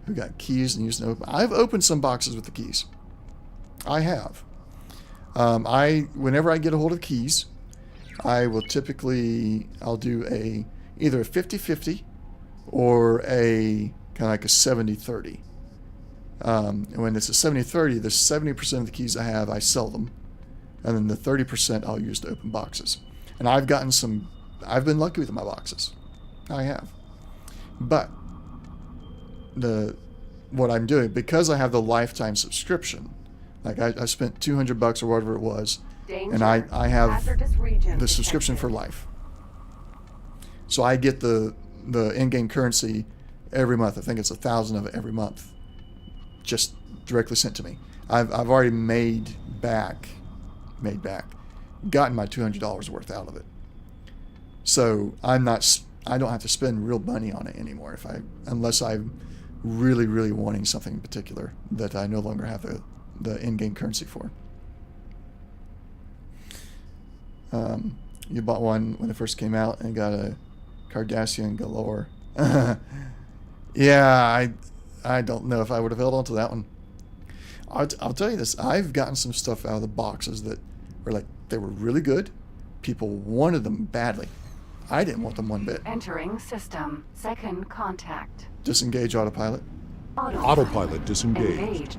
We got keys and used to open. I've opened some boxes with the keys. I have. Whenever I get a hold of keys, I will I'll do either a 50-50 or a kind of like a 70-30. And when it's a 70-30, the 70% of the keys I have, I sell them. And then the 30% I'll use to open boxes. And I've been lucky with my boxes. I have. But what I'm doing, because I have the lifetime subscription, like I spent $200 or whatever it was, Danger. and I have Hazardous region the subscription for detected. life. So I get the in-game currency every month. I think it's 1,000 of it every month, just directly sent to me. I've already made back, gotten my $200 worth out of it. So I don't have to spend real money on it anymore unless I'm really, really wanting something in particular that I no longer have the in-game currency for. You bought one when it first came out and got a Cardassian galore. Yeah, I don't know if I would have held on to that one. I'll tell you this. I've gotten some stuff out of the boxes that were they were really good. People wanted them badly. I didn't want them one bit. Entering system. Second contact. Disengage autopilot. Autopilot disengaged. Engaged.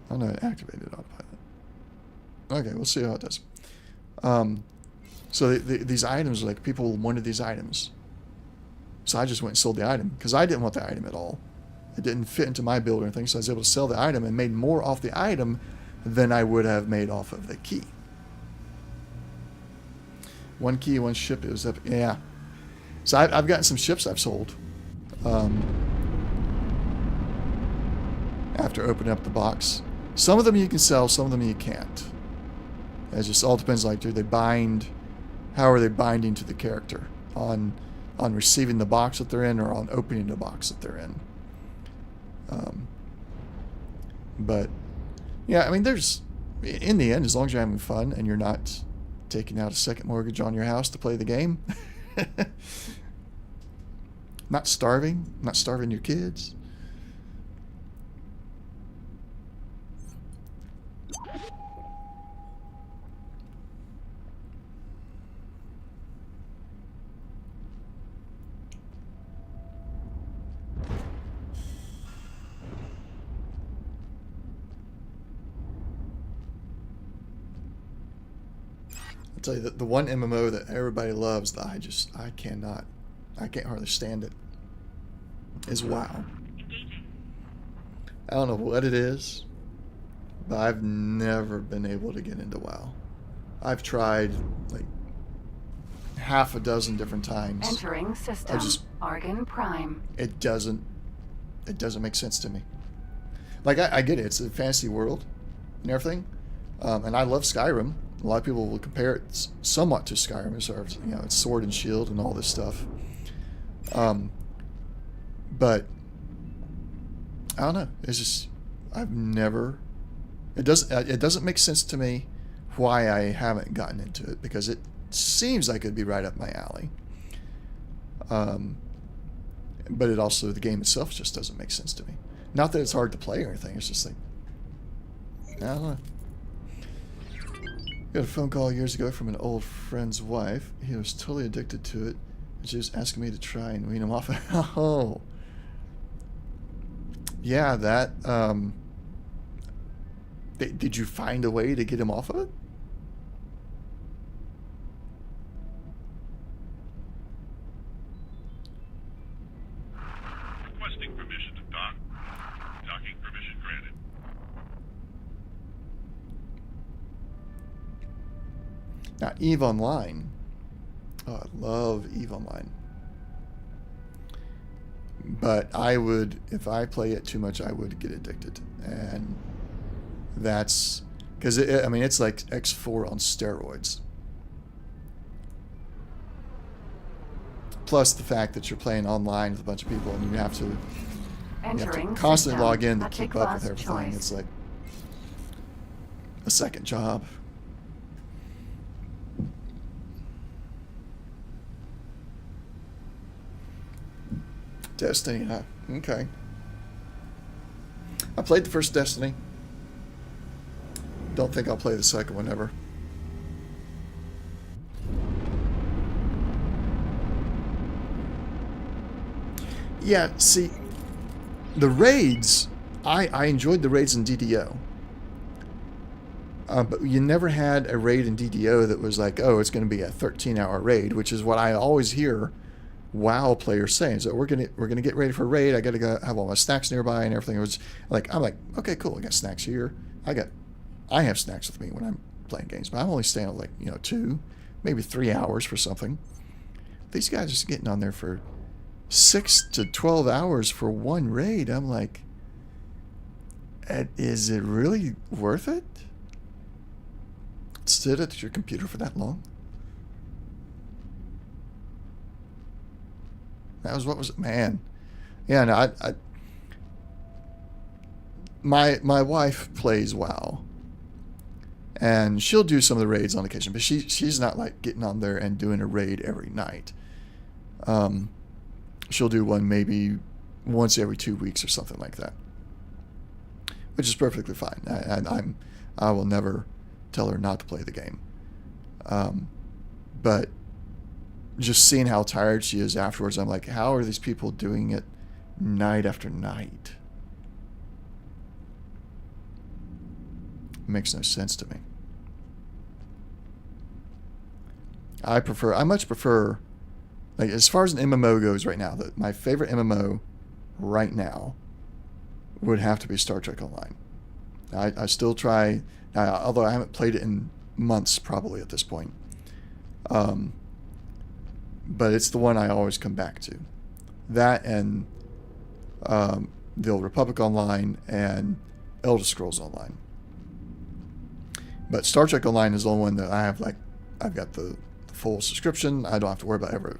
Oh no, it activated autopilot. Okay, we'll see how it does. So these items, people wanted these items. So I just went and sold the item because I didn't want the item at all. It didn't fit into my build or anything, so I was able to sell the item and made more off the item than I would have made off of the key. One key, one ship. It was up. Yeah. So I've gotten some ships I've sold after opening up the box. Some of them you can sell, some of them you can't. It just all depends. Do they bind? How are they binding to the character on receiving the box that they're in, or on opening the box that they're in? But yeah, I mean, there's, in the end, as long as you're having fun and you're not taking out a second mortgage on your house to play the game, not starving your kids. I'll tell you that the one MMO that everybody loves that I can't hardly stand it is WoW. I don't know what it is, but I've never been able to get into WoW. I've tried half a dozen different times. Entering system. Argon Prime. It doesn't make sense to me. I get it. It's a fantasy world and everything, and I love Skyrim. A lot of people will compare it somewhat to Skyrim as far as, it's sword and shield and all this stuff. But I don't know. It's just it doesn't make sense to me why I haven't gotten into it, because it seems like it'd be right up my alley. But the game itself just doesn't make sense to me. Not that it's hard to play or anything. It's just like, I don't know. Got a phone call years ago from an old friend's wife. He was totally addicted to it. And she was asking me to try and wean him off. Oh. Yeah, that, did you find a way to get him off of it? Requesting permission to dock. Docking permission granted. Now, EVE Online. Oh, I love EVE Online. But I would, if I play it too much, I would get addicted. And that's, because, I mean, it's like X4 on steroids. Plus the fact that you're playing online with a bunch of people and you have to constantly log in to keep up with everything. It's like a second job. Destiny, huh? Okay. I played the first Destiny. Don't think I'll play the second one ever. Yeah, see, the raids, I enjoyed the raids in DDO. But you never had a raid in DDO that was like, oh, it's going to be a 13-hour raid, which is what I always hear WoW players saying. So we're gonna get ready for a raid. I got to go have all my snacks nearby and everything. It was like, I'm like, okay, cool. I got snacks here. I have snacks with me when I'm playing games, but I'm only staying like 2, maybe 3 hours for something. These guys are just getting on there for 6 to 12 hours for one raid. I'm like, is it really worth it? Sit at your computer for that long? That was what was it, man? Yeah, no, my wife plays WoW, and she'll do some of the raids on occasion, but she's not like getting on there and doing a raid every night. She'll do one maybe once every 2 weeks or something like that, which is perfectly fine. I will never tell her not to play the game, but just seeing how tired she is afterwards, I'm like, how are these people doing it night after night? It makes no sense to me. I much prefer, like, as far as an MMO goes right now, my favorite MMO right now would have to be Star Trek Online. I still try, although I haven't played it in months probably at this point. But it's the one I always come back to. That and the Old Republic Online and Elder Scrolls Online. But Star Trek Online is the only one that I have, like, I've got the full subscription. I don't have to worry about ever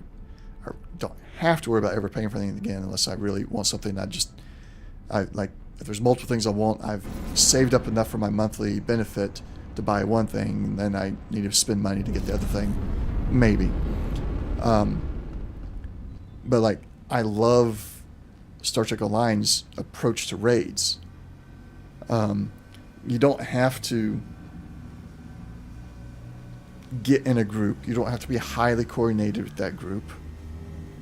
paying for anything again unless I really want something. If there's multiple things I want, I've saved up enough for my monthly benefit to buy one thing, and then I need to spend money to get the other thing. Maybe. But like, I love Star Trek Online's approach to raids. You don't have to get in a group. You don't have to be highly coordinated with that group.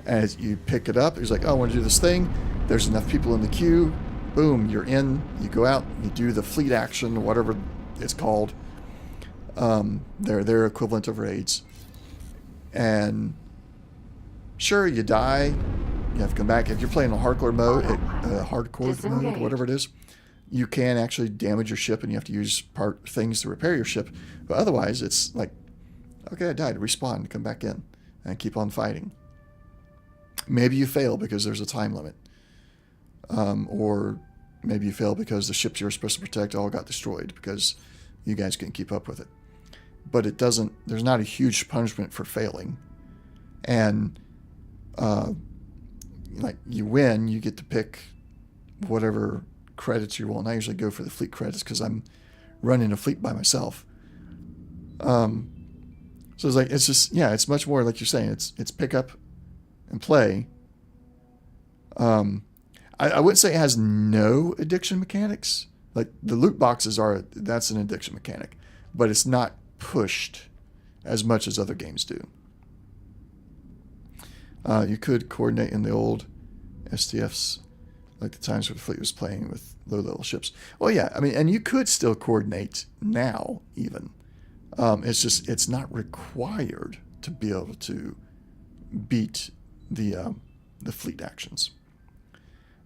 As you pick it up, it's like, oh, I want to do this thing. There's enough people in the queue. Boom, you're in. You go out. You do the fleet action, whatever it's called. Their equivalent of raids. And sure, you die. You have to come back. If you're playing a hardcore mode, whatever it is, you can actually damage your ship, and you have to use things to repair your ship. But otherwise, it's like, okay, I died. Respawn, come back in, and keep on fighting. Maybe you fail because there's a time limit, or maybe you fail because the ships you're supposed to protect all got destroyed because you guys couldn't keep up with it. But it doesn't. There's not a huge punishment for failing, and like, you win, you get to pick whatever credits you want. I usually go for the fleet credits because I'm running a fleet by myself. So it's like, it's just, yeah, it's much more like you're saying. It's pick up and play. I wouldn't say it has no addiction mechanics. Like the loot boxes that's an addiction mechanic, but it's not pushed as much as other games do. You could coordinate in the old STFs, like the times where the fleet was playing with low-level ships. Well, yeah, I mean, and you could still coordinate now, even. It's not required to be able to beat the fleet actions.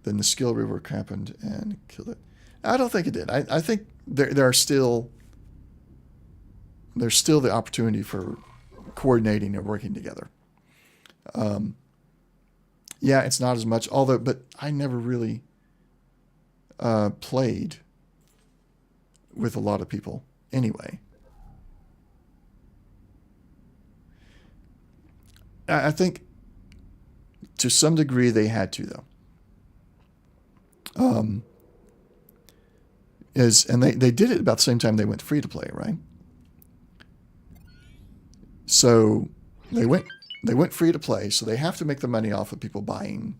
Then the skill rework happened and killed it. I don't think it did. I think there's still the opportunity for coordinating and working together. Yeah, it's not as much, but I never really played with a lot of people anyway. I think to some degree they had to, though. And they did it about the same time they went free to play, right? So they went free to play, so they have to make the money off of people buying.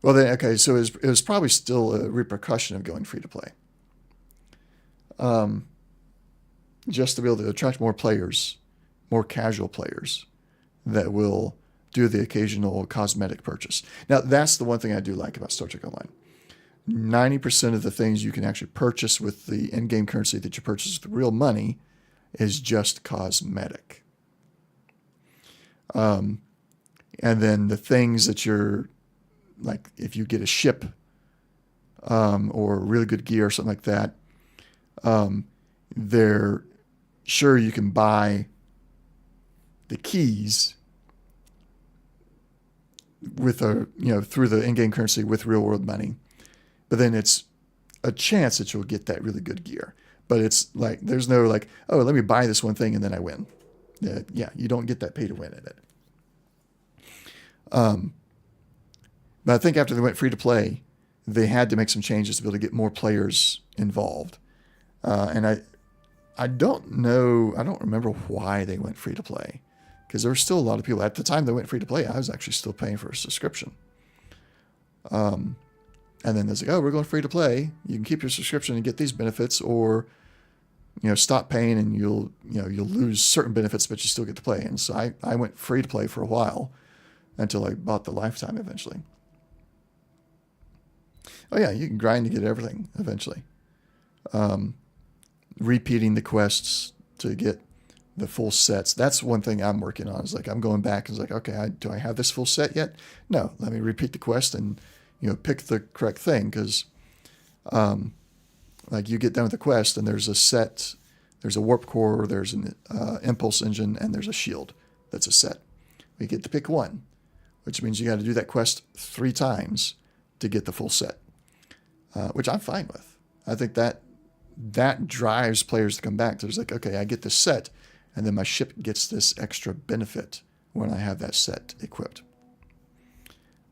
Well, so it was probably still a repercussion of going free to play. Just to be able to attract more players, more casual players that will do the occasional cosmetic purchase. Now, that's the one thing I do like about Star Trek Online. 90% of the things you can actually purchase with the in-game currency that you purchase with real money is just cosmetic. And then the things that you're, like if you get a ship or really good gear or something like that, they're sure you can buy the keys with through the in-game currency with real world money. But then it's a chance that you'll get that really good gear. But it's like, there's no like, oh, let me buy this one thing and then I win. Yeah, you don't get that pay to win in it. But I think after they went free to play, they had to make some changes to be able to get more players involved. And I don't remember why they went free to play, because there were still a lot of people at the time they went free to play. I was actually still paying for a subscription. And then there's like, oh, we're going free to play. You can keep your subscription and get these benefits, or stop paying and you'll lose certain benefits, but you still get to play. And so I went free to play for a while until I bought the lifetime eventually. Oh yeah, you can grind to get everything eventually. Repeating the quests to get the full sets. That's one thing I'm working on. Is like I'm going back and it's like, okay, do I have this full set yet? No, let me repeat the quest and pick the correct thing, because like you get done with the quest and there's a set, there's a warp core, there's an impulse engine, and there's a shield. That's a set. We get to pick one, which means you got to do that quest 3 times to get the full set, which I'm fine with. I think that drives players to come back. There's like, okay, I get this set, and then my ship gets this extra benefit when I have that set equipped.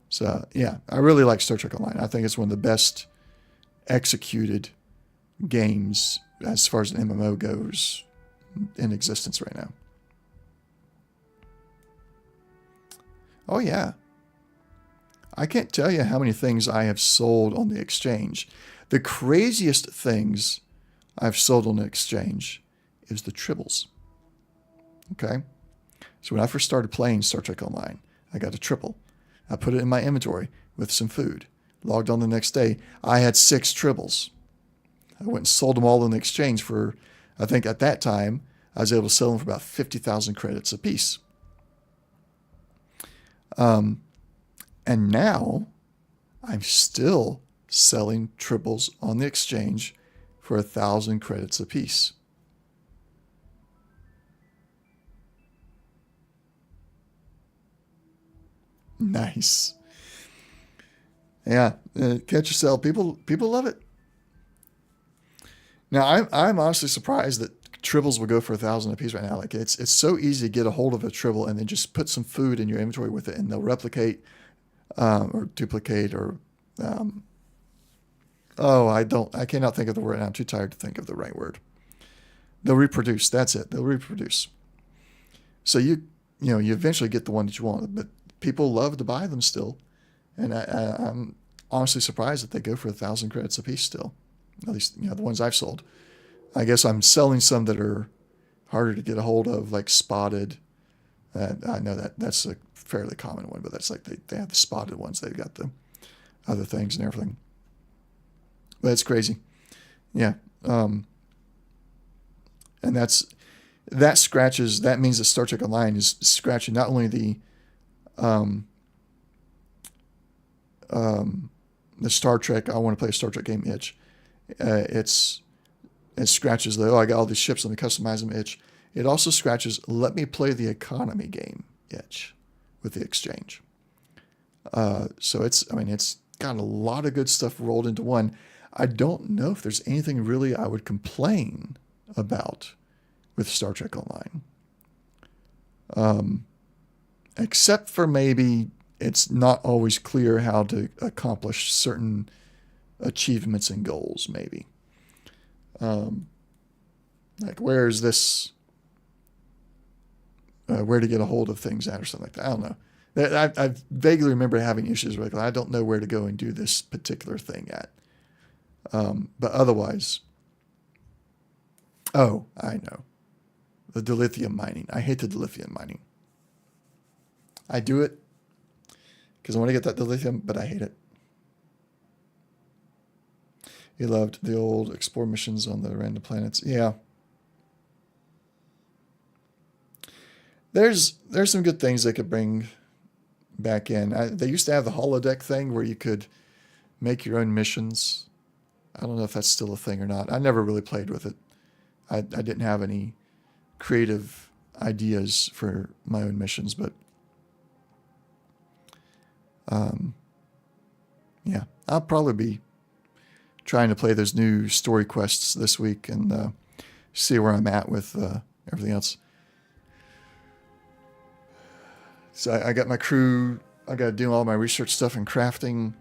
So yeah, I really like Star Trek Online. I think it's one of the best executed games as far as an MMO goes in existence right now. Oh yeah. I can't tell you how many things I have sold on the exchange. The craziest things I've sold on the exchange is the triples. Okay? So when I first started playing Star Trek Online, I got a triple. I put it in my inventory with some food. Logged on the next day, I had 6 triples. I went and sold them all in the exchange for, I think at that time, I was able to sell them for about 50,000 credits a piece. And now I'm still selling triples on the exchange for 1,000 credits a piece. Nice. Yeah, catch yourself. People love it. Now I'm honestly surprised that tribbles will go for 1,000 a piece right now. Like it's so easy to get a hold of a tribble and then just put some food in your inventory with it, and they'll replicate or duplicate or I cannot think of the word. I'm too tired to think of the right word. They'll reproduce. That's it. They'll reproduce. So you eventually get the one that you want, but people love to buy them still. And I'm honestly surprised that they go for 1,000 credits apiece still. At least, the ones I've sold. I guess I'm selling some that are harder to get a hold of, like Spotted. I know that's a fairly common one, but that's like they have the Spotted ones. They've got the other things and everything. But it's crazy. Yeah. And that means that Star Trek Online is scratching not only the Star Trek, I want to play a Star Trek game itch. It scratches the, I got all these ships, let me customize them itch. It also scratches, let me play the economy game itch with the exchange. So it's got a lot of good stuff rolled into one. I don't know if there's anything really I would complain about with Star Trek Online. Except for maybe it's not always clear how to accomplish certain achievements and goals, maybe. Like where is this, where to get a hold of things at or something like that. I don't know. I vaguely remember having issues with, I don't know where to go and do this particular thing at. But otherwise, I know. The dilithium mining. I hate the dilithium mining. I do it because I want to get that dilithium, but I hate it. He loved the old explore missions on the random planets. Yeah. There's some good things they could bring back in. They used to have the holodeck thing where you could make your own missions. I don't know if that's still a thing or not. I never really played with it. I didn't have any creative ideas for my own missions, but yeah, I'll probably be trying to play those new story quests this week and see where I'm at with everything else. So I got my crew. I got to do all my research stuff and crafting.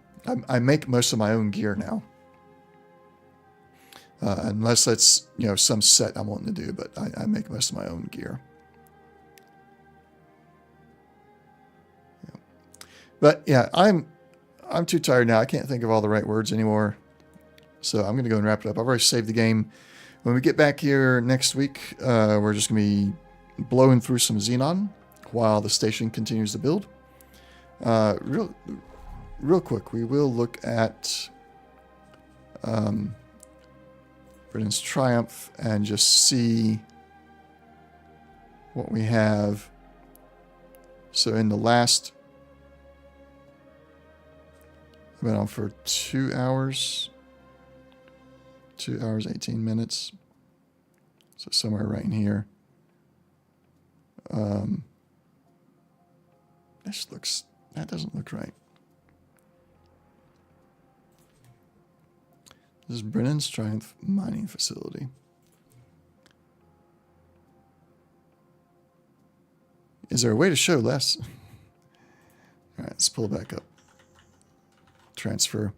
I make most of my own gear now. Unless that's, some set I'm wanting to do, but I make most of my own gear. Yeah. But yeah, I'm too tired now. I can't think of all the right words anymore. So I'm going to go and wrap it up. I've already saved the game. When we get back here next week, we're just going to be blowing through some Xenon while the station continues to build. Real quick, we will look at Britain's Triumph and just see what we have. So in the last, I've been on for 2 hours. 2 hours, 18 minutes. So somewhere right in here. That doesn't look right. This is Brennan's Triumph mining facility. Is there a way to show less? All right, let's pull back up. Transfer.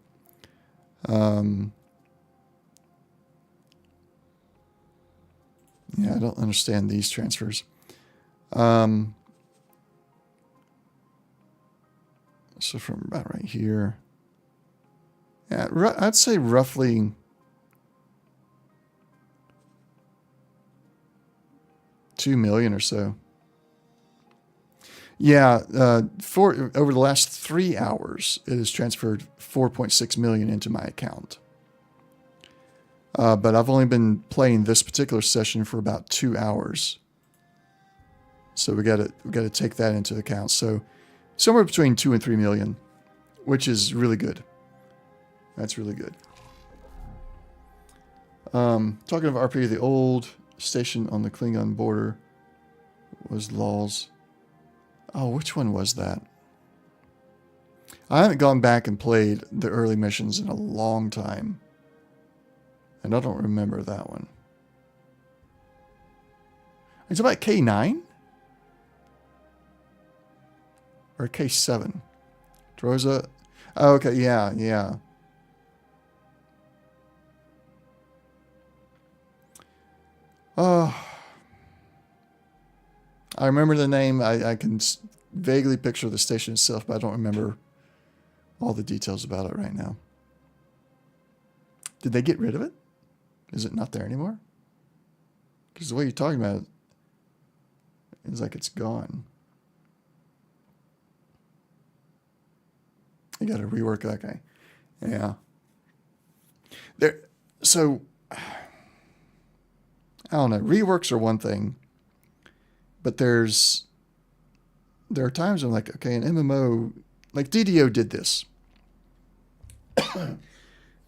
Yeah, I don't understand these transfers. So from about right here. Yeah, I'd say roughly $2 million or so. Yeah, over the last 3 hours, it has transferred $4.6 million into my account. But I've only been playing this particular session for about 2 hours, so we got to take that into account. So somewhere between 2 and 3 million, which is really good. That's really good. Talking of RP, the old station on the Klingon border was Law's. Oh, which one was that? I haven't gone back and played the early missions in a long time. And I don't remember that one. It's about K9? Or K7? Droza? Oh, okay, yeah. Oh, I remember the name. I can vaguely picture the station itself, but I don't remember all the details about it right now. Did they get rid of it? Is it not there anymore? Because the way you're talking about it is like it's gone. You got to rework that guy. Yeah. So, I don't know. Reworks are one thing, but there are times when like, okay, an MMO, like DDO did this.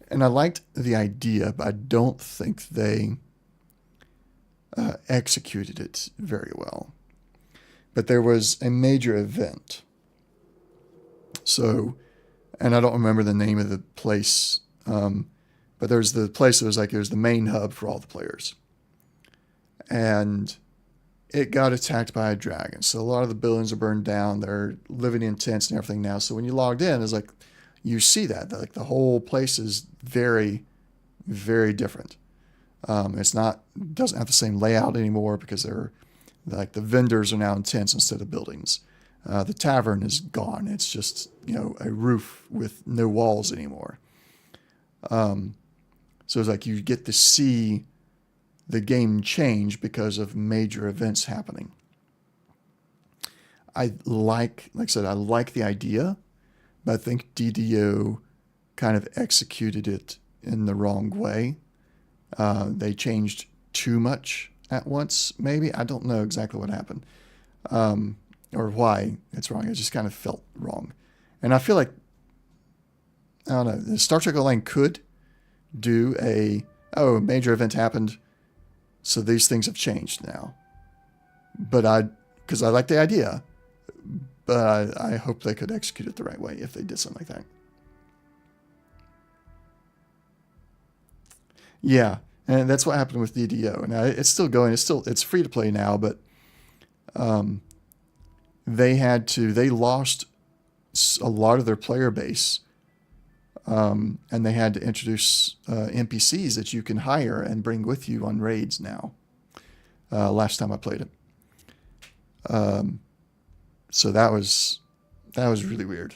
And I liked the idea, but I don't think they executed it very well. But there was a major event. So, and I don't remember the name of the place, but there was the place that was like, it was the main hub for all the players. And it got attacked by a dragon. So a lot of the buildings are burned down. They're living in tents and everything now. So when you logged in, it's like, you see that like the whole place is very, very different. Doesn't have the same layout anymore because they're like the vendors are now in tents instead of buildings. The tavern is gone. It's just, a roof with no walls anymore. So it's like you get to see the game change because of major events happening. Like I said, I like the idea, but I think DDO kind of executed it in the wrong way. They changed too much at once, maybe. I don't know exactly what happened or why it's wrong. It just kind of felt wrong. And I feel like, I don't know, the Star Trek Online could do a major event happened, so these things have changed now. But because I like the idea, but I hope they could execute it the right way if they did something like that. Yeah, and that's what happened with DDO. Now it's still going. It's free to play now, but they lost a lot of their player base, and they had to introduce NPCs that you can hire and bring with you on raids now. Last time I played it. So that was really weird.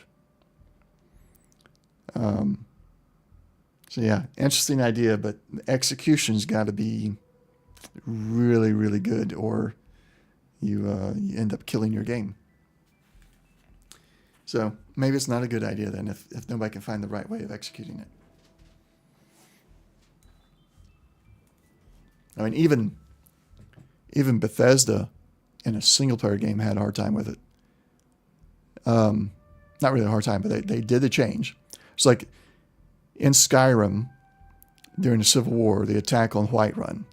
So yeah, interesting idea, but the execution's got to be really, really good, or you end up killing your game. So maybe it's not a good idea then if nobody can find the right way of executing it. I mean, even Bethesda in a single player game had a hard time with it. Not really a hard time, but they did the change. It's like in Skyrim during the Civil War, the attack on Whiterun.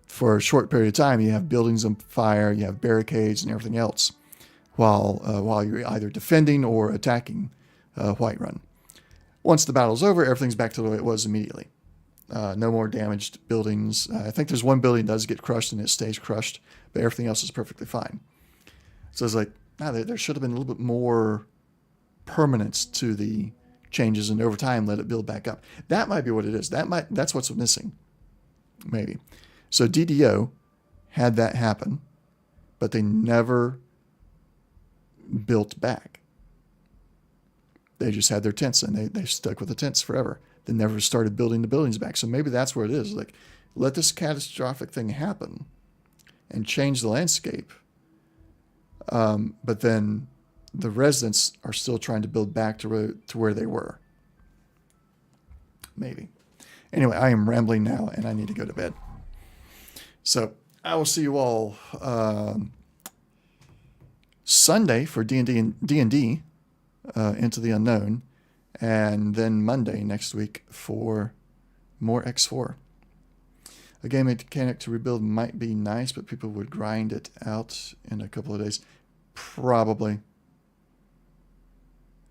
For a short period of time, you have buildings on fire, you have barricades and everything else, while you're either defending or attacking Whiterun. Once the battle's over, everything's back to the way it was immediately. No more damaged buildings. I think there's one building that does get crushed and it stays crushed, but everything else is perfectly fine. So it's like, there should have been a little bit more permanence to the changes, and over time let it build back up. That might be what it is. That's what's missing, maybe. So DDO had that happen, but they never built back. They just had their tents, and they stuck with the tents forever. They never started building the buildings back. So maybe that's where it is. Like, let this catastrophic thing happen and change the landscape. But then the residents are still trying to build back to where they were. Maybe. Anyway, I am rambling now, and I need to go to bed. So I will see you all Sunday for D&D Into the Unknown, and then Monday next week for more X4. A game mechanic to rebuild might be nice, but people would grind it out in a couple of days. Probably.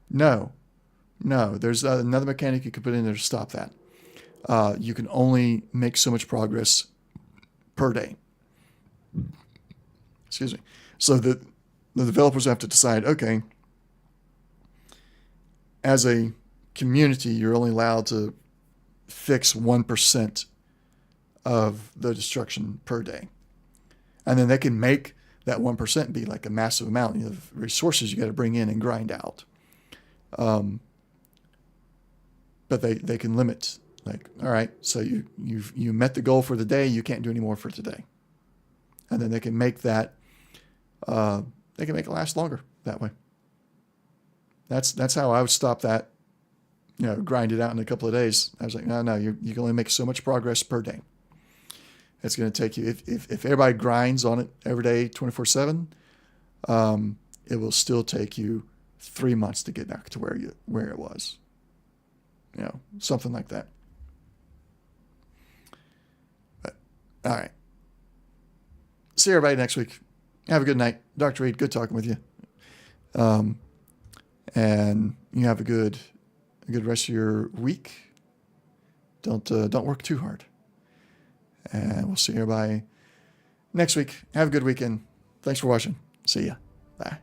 No. There's another mechanic you can put in there to stop that. You can only make so much progress per day. Excuse me. So the developers have to decide, okay, as a community, you're only allowed to fix 1% of the destruction per day. And then they can make that 1% be like a massive amount of resources you got to bring in and grind out. but they can limit, like, all right, so you met the goal for the day, you can't do any more for today. And then they can make that, they can make it last longer that way. That's how I would stop that, grind it out in a couple of days. I was like, no, you can only make so much progress per day. It's going to take you, if everybody grinds on it every day, 24/7, it will still take you 3 months to get back to where it was. Something like that. But, all right. See everybody next week. Have a good night. Dr. Reed, good talking with you. And you have a good rest of your week. Don't work too hard. And we'll see everybody next week. Have a good weekend. Thanks for watching. See ya. Bye.